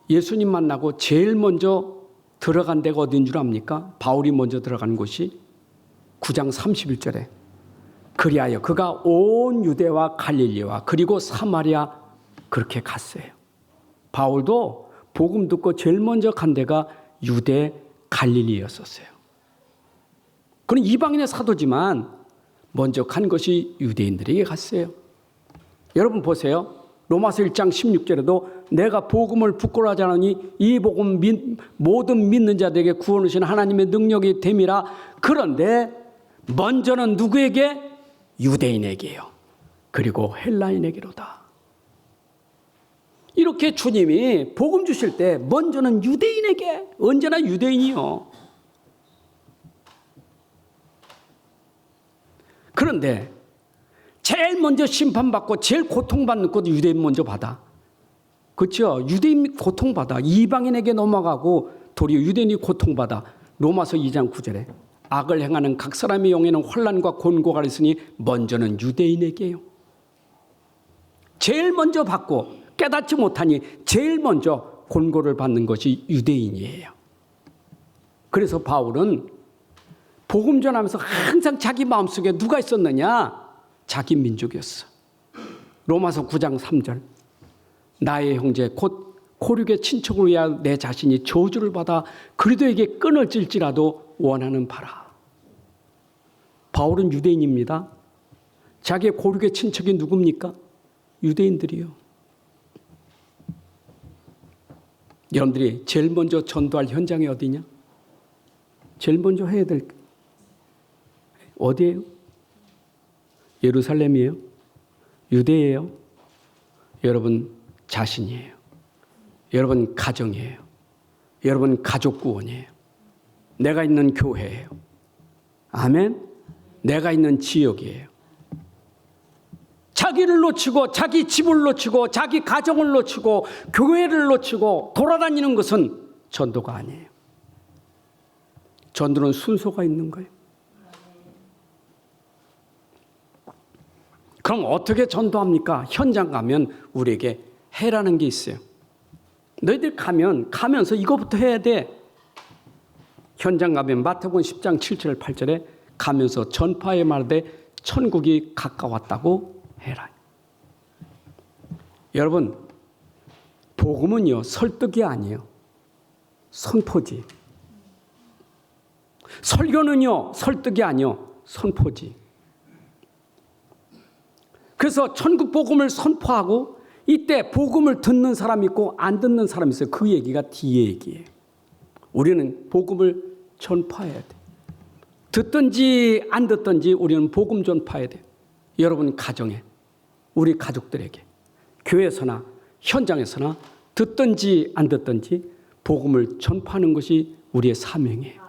예수님 만나고 제일 먼저 들어간 데가 어딘 줄 압니까? 바울이 먼저 들어간 곳이 9장 31절에 그리하여 그가 온 유대와 갈릴리와 그리고 사마리아 그렇게 갔어요. 바울도 복음 듣고 제일 먼저 간 데가 유대 갈릴리였었어요. 그는 이방인의 사도지만 먼저 간 것이 유대인들에게 갔어요. 여러분 보세요. 로마서 1장 16절에도 내가 복음을 부끄러워하지 않으니 이 복음 모든 믿는 자들에게 구원하신 하나님의 능력이 됨이라. 그런데 먼저는 누구에게? 유대인에게요. 그리고 헬라인에게로다. 이렇게 주님이 복음 주실 때 먼저는 유대인에게, 언제나 유대인이요. 그런데 제일 먼저 심판받고 제일 고통받는 것도 유대인 먼저 받아. 그렇죠? 유대인 고통받아. 이방인에게 넘어가고 도리어 유대인이 고통받아. 로마서 2장 9절에 악을 행하는 각 사람의 영에는 환난과 곤고가 있으니 먼저는 유대인에게요. 제일 먼저 받고 깨닫지 못하니 제일 먼저 곤고를 받는 것이 유대인이에요. 그래서 바울은 복음 전하면서 항상 자기 마음속에 누가 있었느냐? 자기 민족이었어. 로마서 9장 3절 나의 형제 곧 고륙의 친척을 위하여 내 자신이 저주를 받아 그리도에게 끈을 찔지라도 원하는 바라. 바울은 유대인입니다. 자기의 고륙의 친척이 누굽니까? 유대인들이요. 여러분들이 제일 먼저 전도할 현장이 어디냐? 제일 먼저 해야 될 어디예요? 예루살렘이에요? 유대예요? 여러분 자신이에요. 여러분 가정이에요. 여러분 가족 구원이에요. 내가 있는 교회예요. 아멘? 내가 있는 지역이에요. 자기를 놓치고 자기 집을 놓치고 자기 가정을 놓치고 교회를 놓치고 돌아다니는 것은 전도가 아니에요. 전도는 순서가 있는 거예요. 그럼 어떻게 전도합니까? 현장 가면 우리에게 해라는 게 있어요. 너희들 가면서 이거부터 해야 돼. 현장 가면 마태복음 10장 7절 8절에 가면서 전파에 말하되 천국이 가까웠다고 해라. 여러분 복음은요 설득이 아니에요. 선포지. 설교는요 설득이 아니요 선포지. 그래서 천국 복음을 선포하고 이때 복음을 듣는 사람이 있고 안 듣는 사람이 있어요. 그 얘기가 뒤에 얘기예요. 우리는 복음을 전파해야 돼. 듣든지 안 듣든지 우리는 복음 전파해야 돼. 여러분 가정에, 우리 가족들에게, 교회에서나 현장에서나 듣든지 안 듣든지 복음을 전파하는 것이 우리의 사명이에요.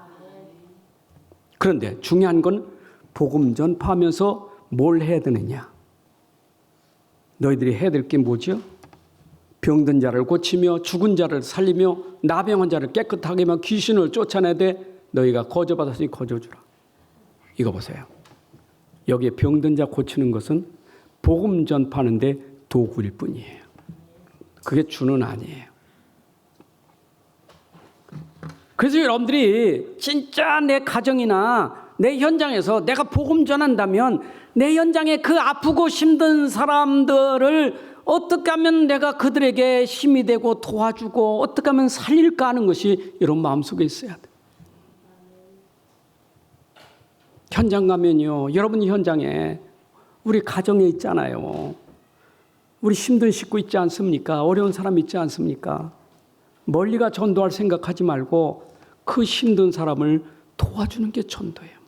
그런데 중요한 건 복음 전파하면서 뭘 해야 되느냐? 너희들이 해야 될 게 뭐죠? 병든 자를 고치며 죽은 자를 살리며 나병한 자를 깨끗하게 하며 귀신을 쫓아내되 너희가 거저받았으니 거저주라. 이거 보세요. 여기에 병든 자 고치는 것은 복음 전파하는데 도구일 뿐이에요. 그게 주는 아니에요. 그래서 여러분들이 진짜 내 가정이나 내 현장에서 내가 복음 전한다면 내 현장에 그 아프고 힘든 사람들을 어떻게 하면 내가 그들에게 힘이 되고 도와주고 어떻게 하면 살릴까 하는 것이 여러분 마음속에 있어야 돼. 현장 가면요. 여러분 현장에 우리 가정에 있잖아요. 우리 힘든 식구 있지 않습니까? 어려운 사람 있지 않습니까? 멀리가 전도할 생각하지 말고 그 힘든 사람을 도와주는 게 전도예요.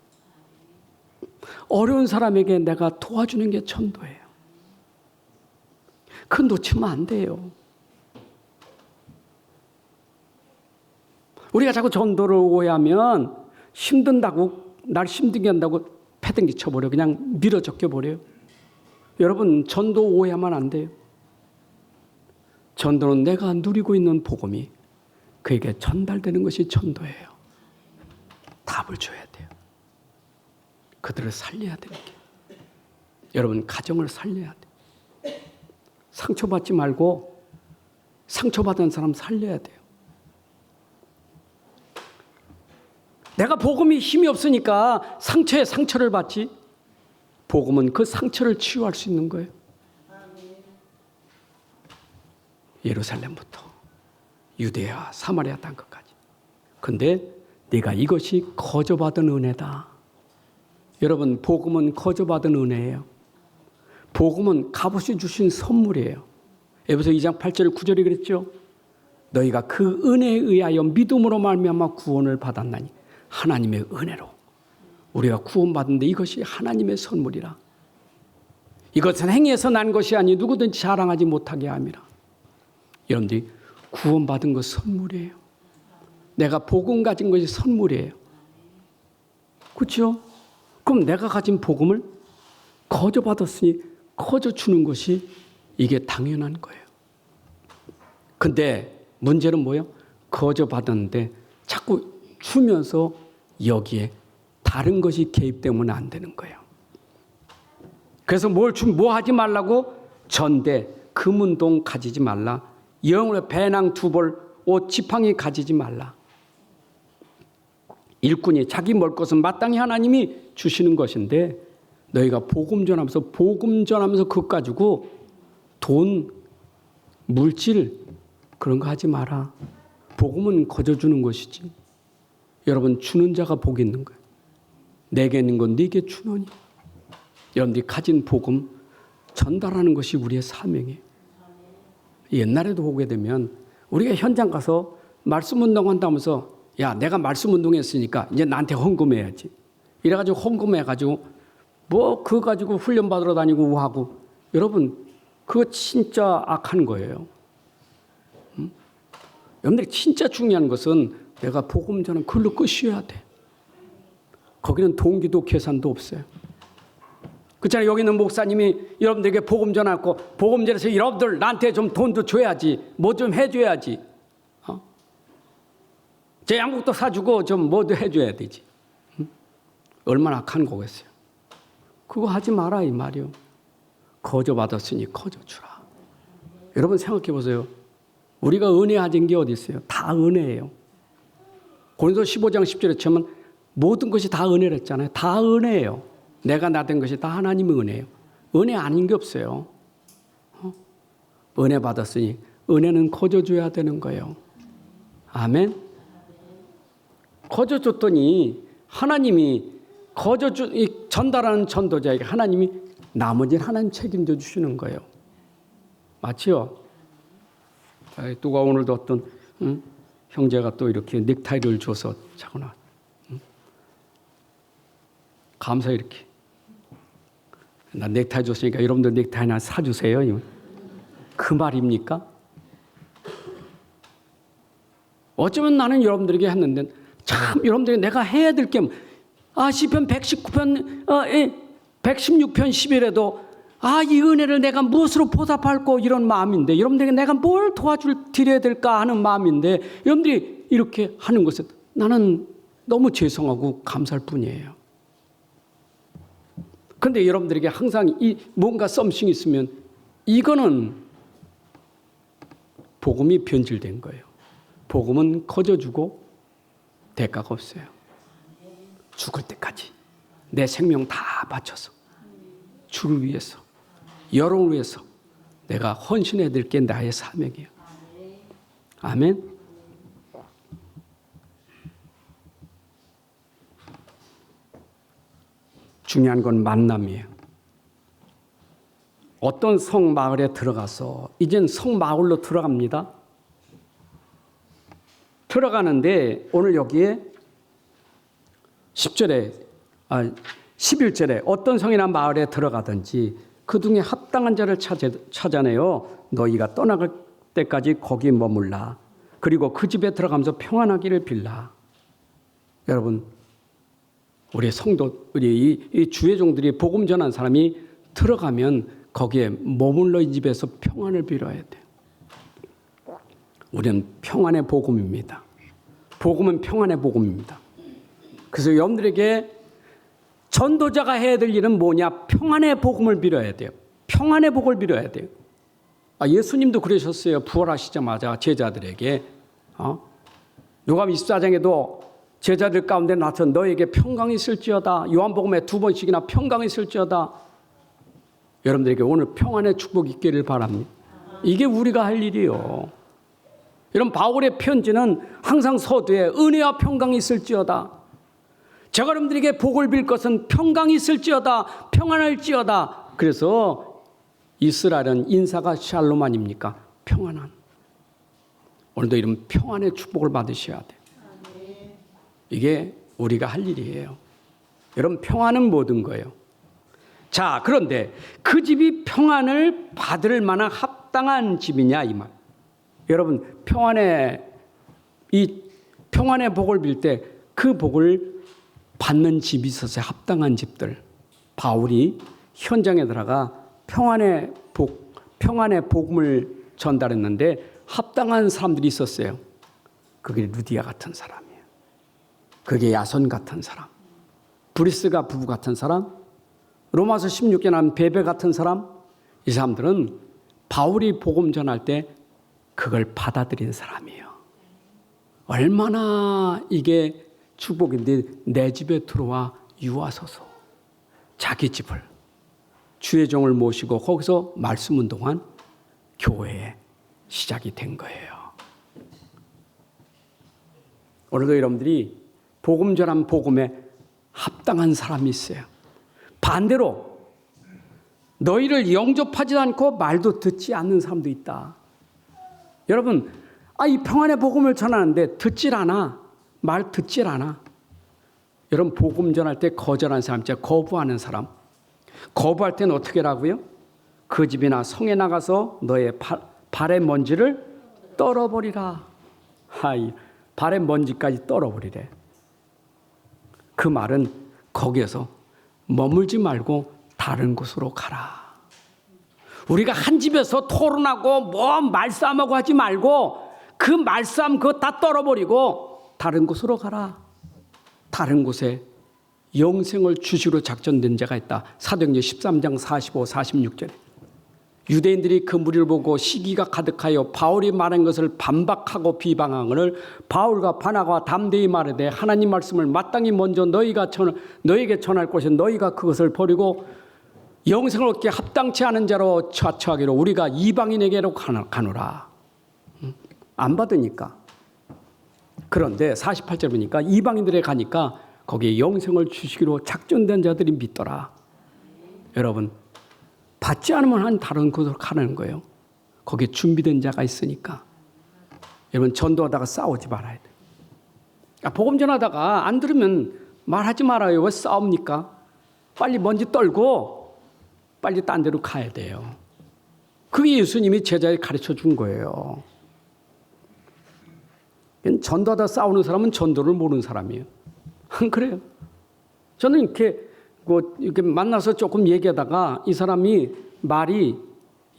어려운 사람에게 내가 도와주는 게 전도예요. 그건 놓치면 안 돼요. 우리가 자꾸 전도를 오해하면 힘든다고, 날 힘들게 한다고 패등기 쳐버려. 그냥 밀어 적혀버려요. 여러분, 전도 오해하면 안 돼요. 전도는 내가 누리고 있는 복음이 그에게 전달되는 것이 전도예요. 답을 줘야 돼요. 그들을 살려야 되는 게. 여러분, 가정을 살려야 돼요. 상처받지 말고 상처받은 사람 살려야 돼요. 내가 복음이 힘이 없으니까 상처에 상처를 받지. 복음은 그 상처를 치유할 수 있는 거예요. 예루살렘부터 유대야, 사마리아 땅끝까지. 근데 네가 이것이 거저받은 은혜다. 여러분, 복음은 거저받은 은혜예요. 복음은 값없이 주신 선물이에요. 에베소 2장 8절 9절이 그랬죠. 너희가 그 은혜에 의하여 믿음으로 말미암아 구원을 받았나니 하나님의 은혜로 우리가 구원받는데 이것이 하나님의 선물이라. 이것은 행위에서 난 것이 아니 누구든지 자랑하지 못하게 함이라. 여러분들이 구원받은 것 선물이에요. 내가 복음 가진 것이 선물이에요. 그렇죠? 그럼 내가 가진 복음을 거저 받았으니 거저 주는 것이 이게 당연한 거예요. 근데 문제는 뭐예요? 거저 받았는데 자꾸 주면서 여기에 다른 것이 개입되면 안 되는 거예요. 그래서 뭐 하지 말라고? 전대, 금운동 가지지 말라. 영으로 배낭 2벌, 옷 지팡이 가지지 말라. 일꾼이 자기 먹을 것은 마땅히 하나님이 주시는 것인데 너희가 복음 전하면서 그것 가지고 돈, 물질 그런 거 하지 마라. 복음은 거저 주는 것이지. 여러분, 주는 자가 복이 있는 거예요. 내게 있는 건 네게 주노니. 여러분들이 가진 복음 전달하는 것이 우리의 사명이에요. 옛날에도 보게 되면 우리가 현장 가서 말씀 운동한다면서 야, 내가 말씀 운동했으니까 이제 나한테 헌금해야지. 이래가지고 헌금해가지고 뭐 그거 가지고 훈련 받으러 다니고 하고. 여러분, 그거 진짜 악한 거예요. 여러분들이 진짜 중요한 것은 내가 복음 전은 글로 끝이어야 돼. 거기는 동기도 계산도 없어요. 그렇잖아요. 여기 있는 목사님이 여러분들에게 복음 전하고 복음 전해서 여러분들 나한테 좀 돈도 줘야지. 뭐 좀 해줘야지. 제 양국도 사주고 좀 뭐도 해줘야 되지. 얼마나 악한 거겠어요. 그거 하지 마라 이 말이요. 거저 받았으니 거저 주라. 여러분 생각해 보세요. 우리가 은혜 가진 게 어디 있어요? 다 은혜예요. 고린도 15장 10절에 치면 모든 것이 다 은혜랬잖아요. 다 은혜예요. 내가 나 된 것이 다 하나님의 은혜예요. 은혜 아닌 게 없어요. 은혜 받았으니 은혜는 거저 줘야 되는 거예요. 아멘. 거저 줬더니 하나님이 전달하는 전도자에게 하나님이 나머지는 하나님 책임져 주시는 거예요. 맞죠? 누가 오늘도 어떤 형제가 또 이렇게 넥타이를 줘서 자거나 감사 이렇게 나 넥타이 줬으니까 여러분들 넥타이 하나 사주세요. 그 말입니까? 어쩌면 나는 여러분들에게 했는데 참 여러분들이 내가 해야 될 게 시편 119편 116편 10일에도 이 은혜를 내가 무엇으로 보답할까 이런 마음인데 여러분들에게 내가 뭘 드려야 될까 하는 마음인데 여러분들이 이렇게 하는 것에 나는 너무 죄송하고 감사할 뿐이에요. 그런데 여러분들에게 항상 뭔가 썸씽이 있으면 이거는 복음이 변질된 거예요. 복음은 거저주고 대가가 없어요. 죽을 때까지 내 생명 다 바쳐서 주를 위해서 여론을 위해서 내가 헌신해야 될 게 나의 사명이에요. 아멘. 중요한 건 만남이에요. 어떤 성마을에 들어가서 이젠 성마을로 들어갑니다. 들어가는데 오늘 여기에 11절에 어떤 성이나 마을에 들어가든지 그 중에 합당한 자를 찾아내어 너희가 떠나갈 때까지 거기 머물라. 그리고 그 집에 들어가면서 평안하기를 빌라. 여러분, 우리 성도, 우리 이 주의 종들이 복음 전한 사람이 들어가면 거기에 머물러 이 집에서 평안을 빌어야 돼요. 우리는 평안의 복음입니다. 복음은 평안의 복음입니다. 그래서 여러분들에게 전도자가 해야 될 일은 뭐냐? 평안의 복음을 빌어야 돼요. 평안의 복을 빌어야 돼요. 예수님도 그러셨어요. 부활하시자마자 제자들에게. 요한복음 24장에도 제자들 가운데 나서 너에게 평강이 있을지어다. 요한복음에 2번씩이나 평강이 있을지어다. 여러분들에게 오늘 평안의 축복이 있기를 바랍니다. 이게 우리가 할 일이요. 이런 바울의 편지는 항상 서두에 은혜와 평강이 있을지어다. 제가 여러분들에게 복을 빌 것은 평강이 있을지어다. 평안할지어다. 그래서 이스라엘은 인사가 샬롬 아닙니까? 평안한. 오늘도 이런 평안의 축복을 받으셔야 돼요. 이게 우리가 할 일이에요. 여러분, 평안은 모든 거예요. 자, 그런데 그 집이 평안을 받을 만한 합당한 집이냐 이 말. 여러분, 평안의 복을 빌 때 그 복을 받는 집이 있었어요. 합당한 집들. 바울이 현장에 들어가 평안의 복음을 전달했는데 합당한 사람들이 있었어요. 그게 루디아 같은 사람이에요. 그게 야손 같은 사람, 브리스가 부부 같은 사람, 로마서 16에 나온 베베 같은 사람. 이 사람들은 바울이 복음 전할 때 그걸 받아들인 사람이에요. 얼마나 이게 축복인데 내 집에 들어와 유하소서. 자기 집을 주의 종을 모시고 거기서 말씀 운동한 교회의 시작이 된 거예요. 오늘도 여러분들이 복음 전한 복음에 합당한 사람이 있어요. 반대로 너희를 영접하지 않고 말도 듣지 않는 사람도 있다. 여러분, 이 평안의 복음을 전하는데 듣질 않아. 말 듣질 않아. 여러분, 복음 전할 때 거절하는 사람, 거부하는 사람. 거부할 때는 어떻게 하라고요? 그 집이나 성에 나가서 너의 발의 먼지를 떨어버리라. 발의 먼지까지 떨어버리래. 그 말은 거기에서 머물지 말고 다른 곳으로 가라. 우리가 한 집에서 토론하고 말싸움하고 하지 말고 그 말싸움 그거 다 떨어버리고 다른 곳으로 가라. 다른 곳에 영생을 주시로 작전된 자가 있다. 사도행전 13장 45, 46절에 유대인들이 그 무리를 보고 시기가 가득하여 바울이 말한 것을 반박하고 비방하거늘 바울과 바나바가 담대히 말하되 하나님 말씀을 마땅히 먼저 너에게 전할 것이 너희가 그것을 버리고 영생을 얻게 합당치 않은 자로 처하기로 우리가 이방인에게로 가노라. 안 받으니까. 그런데 48절 보니까 이방인들에 가니까 거기에 영생을 주시기로 작정된 자들이 믿더라. 여러분, 받지 않으면 한 다른 곳으로 가는 거예요. 거기에 준비된 자가 있으니까. 여러분, 전도하다가 싸우지 말아야 돼. 복음 전하다가 안 들으면 말하지 말아요. 왜 싸웁니까? 빨리 먼지 떨고 빨리 딴 데로 가야 돼요. 그게 예수님이 제자에 가르쳐 준 거예요. 전도하다 싸우는 사람은 전도를 모르는 사람이에요. 안 그래요? 저는 이렇게 만나서 조금 얘기하다가 이 사람이 말이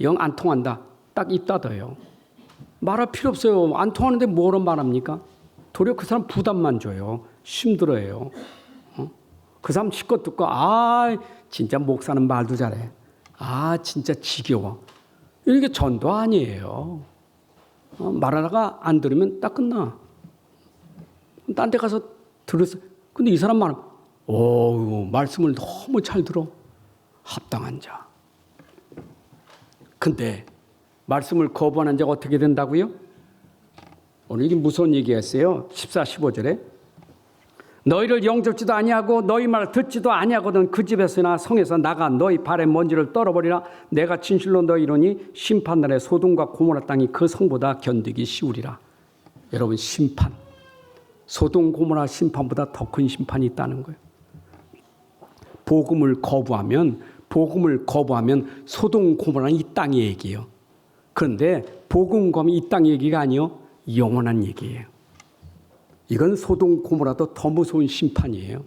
영 안 통한다. 딱 입다더요. 말할 필요 없어요. 안 통하는데 뭐로 말합니까? 도리어 그 사람 부담만 줘요. 힘들어요. 그 사람 실컷 듣고 진짜 목사는 말도 잘해. 진짜 지겨워. 이게 전도 아니에요. 말하다가 안 들으면 딱 끝나. 딴 데 가서 들었어. 근데 이 사람 말씀을 너무 잘 들어. 합당한 자. 근데 말씀을 거부하는 자가 어떻게 된다고요? 오늘 이게 무서운 얘기였어요. 14, 15절에 너희를 영접지도 아니하고 너희 말을 듣지도 아니하거든 그 집에서나 성에서 나가 너희 발의 먼지를 떨어버리라. 내가 진실로 너희 이르니 심판날에 소돔과 고모라 땅이 그 성보다 견디기 쉬우리라. 여러분, 심판, 소돔 고모라 심판보다 더 큰 심판이 있다는 거예요. 복음을 거부하면 소돔 고모라는 이 땅의 얘기예요. 그런데 복음 거부하면 이 땅의 얘기가 아니요, 영원한 얘기예요. 이건 소돔 고모라도 더 무서운 심판이에요.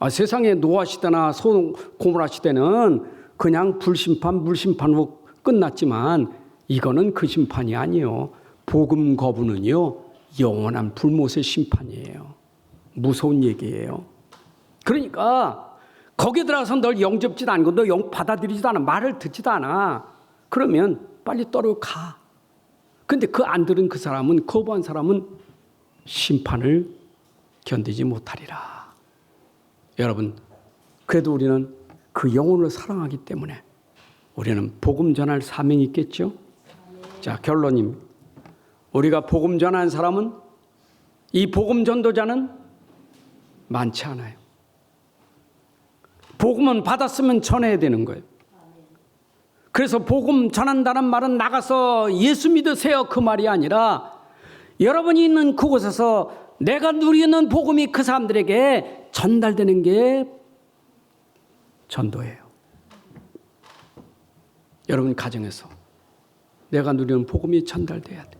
세상에 노아 시대나 소돔 고모라 시대는 그냥 불심판, 물심판으로 끝났지만 이거는 그 심판이 아니에요. 복음 거부는요, 영원한 불못의 심판이에요. 무서운 얘기예요. 그러니까 거기에 들어가서 널 영접지도 않고 너 영 받아들이지도 않아, 말을 듣지도 않아. 그러면 빨리 떨어가. 근데 그 안 들은 그 사람은, 거부한 사람은 심판을 견디지 못하리라. 여러분, 그래도 우리는 그 영혼을 사랑하기 때문에 우리는 복음 전할 사명이 있겠죠. 자, 결론입니다. 우리가 복음 전한 사람은, 이 복음 전도자는 많지 않아요. 복음은 받았으면 전해야 되는 거예요. 그래서 복음 전한다는 말은 나가서 예수 믿으세요, 그 말이 아니라 여러분이 있는 그곳에서 내가 누리는 복음이 그 사람들에게 전달되는 게 전도예요. 여러분 가정에서 내가 누리는 복음이 전달돼야 돼.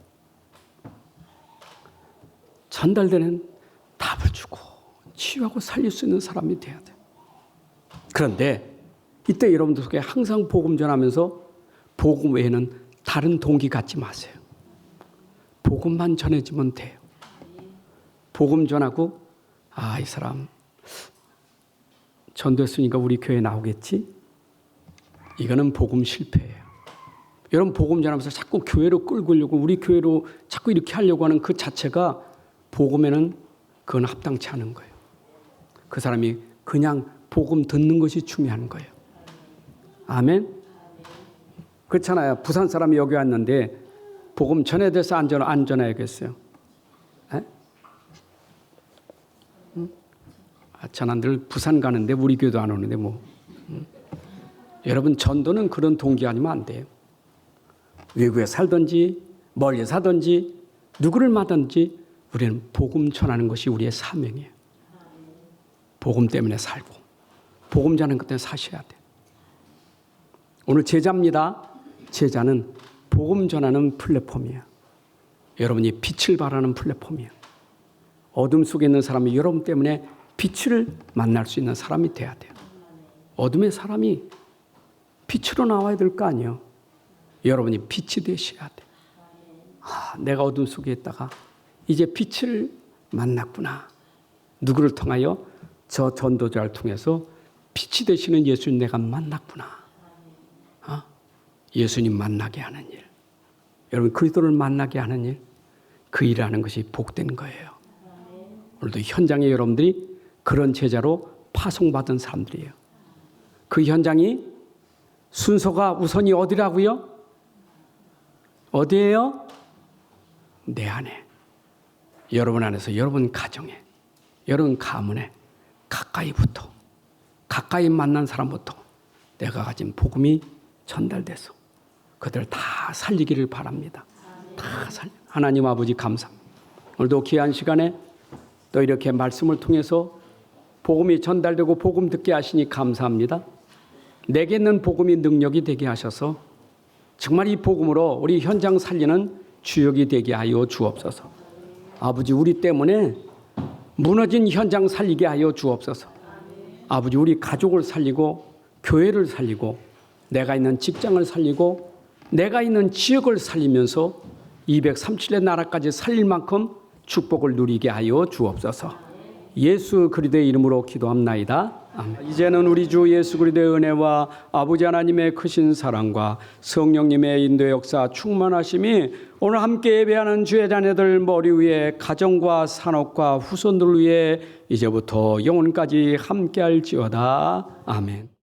전달되는 답을 주고 치유하고 살릴 수 있는 사람이 돼야 돼. 그런데 이때 여러분들 속에 항상 복음 전하면서 복음 외에는 다른 동기 갖지 마세요. 복음만 전해주면 돼요. 복음 전하고 이 사람 전도했으니까 우리 교회에 나오겠지? 이거는 복음 실패예요. 여러분 복음 전하면서 자꾸 교회로 끌고 오려고, 우리 교회로 자꾸 이렇게 하려고 하는 그 자체가 복음에는 그건 합당치 않은 거예요. 그 사람이 그냥 복음 듣는 것이 중요한 거예요. 아멘? 그렇잖아요. 부산 사람이 여기 왔는데 복음 전해야 돼서 안 전해야겠어요? 저는 늘 부산 가는데 우리 교회도 안 오는데 뭐. 여러분 전도는 그런 동기 아니면 안 돼요. 외국에 살든지 멀리 사든지 누구를 만나든지 우리는 복음 전하는 것이 우리의 사명이에요. 복음 때문에 살고 복음 전하는 것 때문에 사셔야 돼요. 오늘 제자입니다. 제자는 복음 전하는 플랫폼이에요. 여러분이 빛을 발하는 플랫폼이에요. 어둠 속에 있는 사람이 여러분 때문에 빛을 만날 수 있는 사람이 돼야 돼요. 어둠의 사람이 빛으로 나와야 될 거 아니에요. 여러분이 빛이 되셔야 돼요. 내가 어둠 속에 있다가 이제 빛을 만났구나. 누구를 통하여? 저 전도자를 통해서 빛이 되시는 예수님 내가 만났구나. 예수님 만나게 하는 일. 여러분 그리스도를 만나게 하는 일. 그 일을 하는 것이 복된 거예요. 오늘도 현장에 여러분들이 그런 제자로 파송받은 사람들이에요. 그 현장이 순서가 우선이 어디라고요? 어디예요? 내 안에. 여러분 안에서, 여러분 가정에, 여러분 가문에 가까이부터, 가까이 만난 사람부터 내가 가진 복음이 전달돼서 그들을 다 살리기를 바랍니다. 다 살려. 하나님 아버지 감사합니다. 오늘도 귀한 시간에 또 이렇게 말씀을 통해서 복음이 전달되고 복음 듣게 하시니 감사합니다. 내게 있는 복음이 능력이 되게 하셔서 정말 이 복음으로 우리 현장 살리는 주역이 되게 하여 주옵소서. 아버지 우리 때문에 무너진 현장 살리게 하여 주옵소서. 아버지 우리 가족을 살리고 교회를 살리고 내가 있는 직장을 살리고 내가 있는 지역을 살리면서 237의 나라까지 살릴 만큼 축복을 누리게 하여 주옵소서. 예수 그리스도의 이름으로 기도합나이다. 아멘. 이제는 우리 주 예수 그리스도의 은혜와 아버지 하나님의 크신 사랑과 성령님의 인도 역사 충만하심이 오늘 함께 예배하는 주의 자녀들 머리 위에 가정과 산업과 후손들 위에 이제부터 영원까지 함께할지어다. 아멘.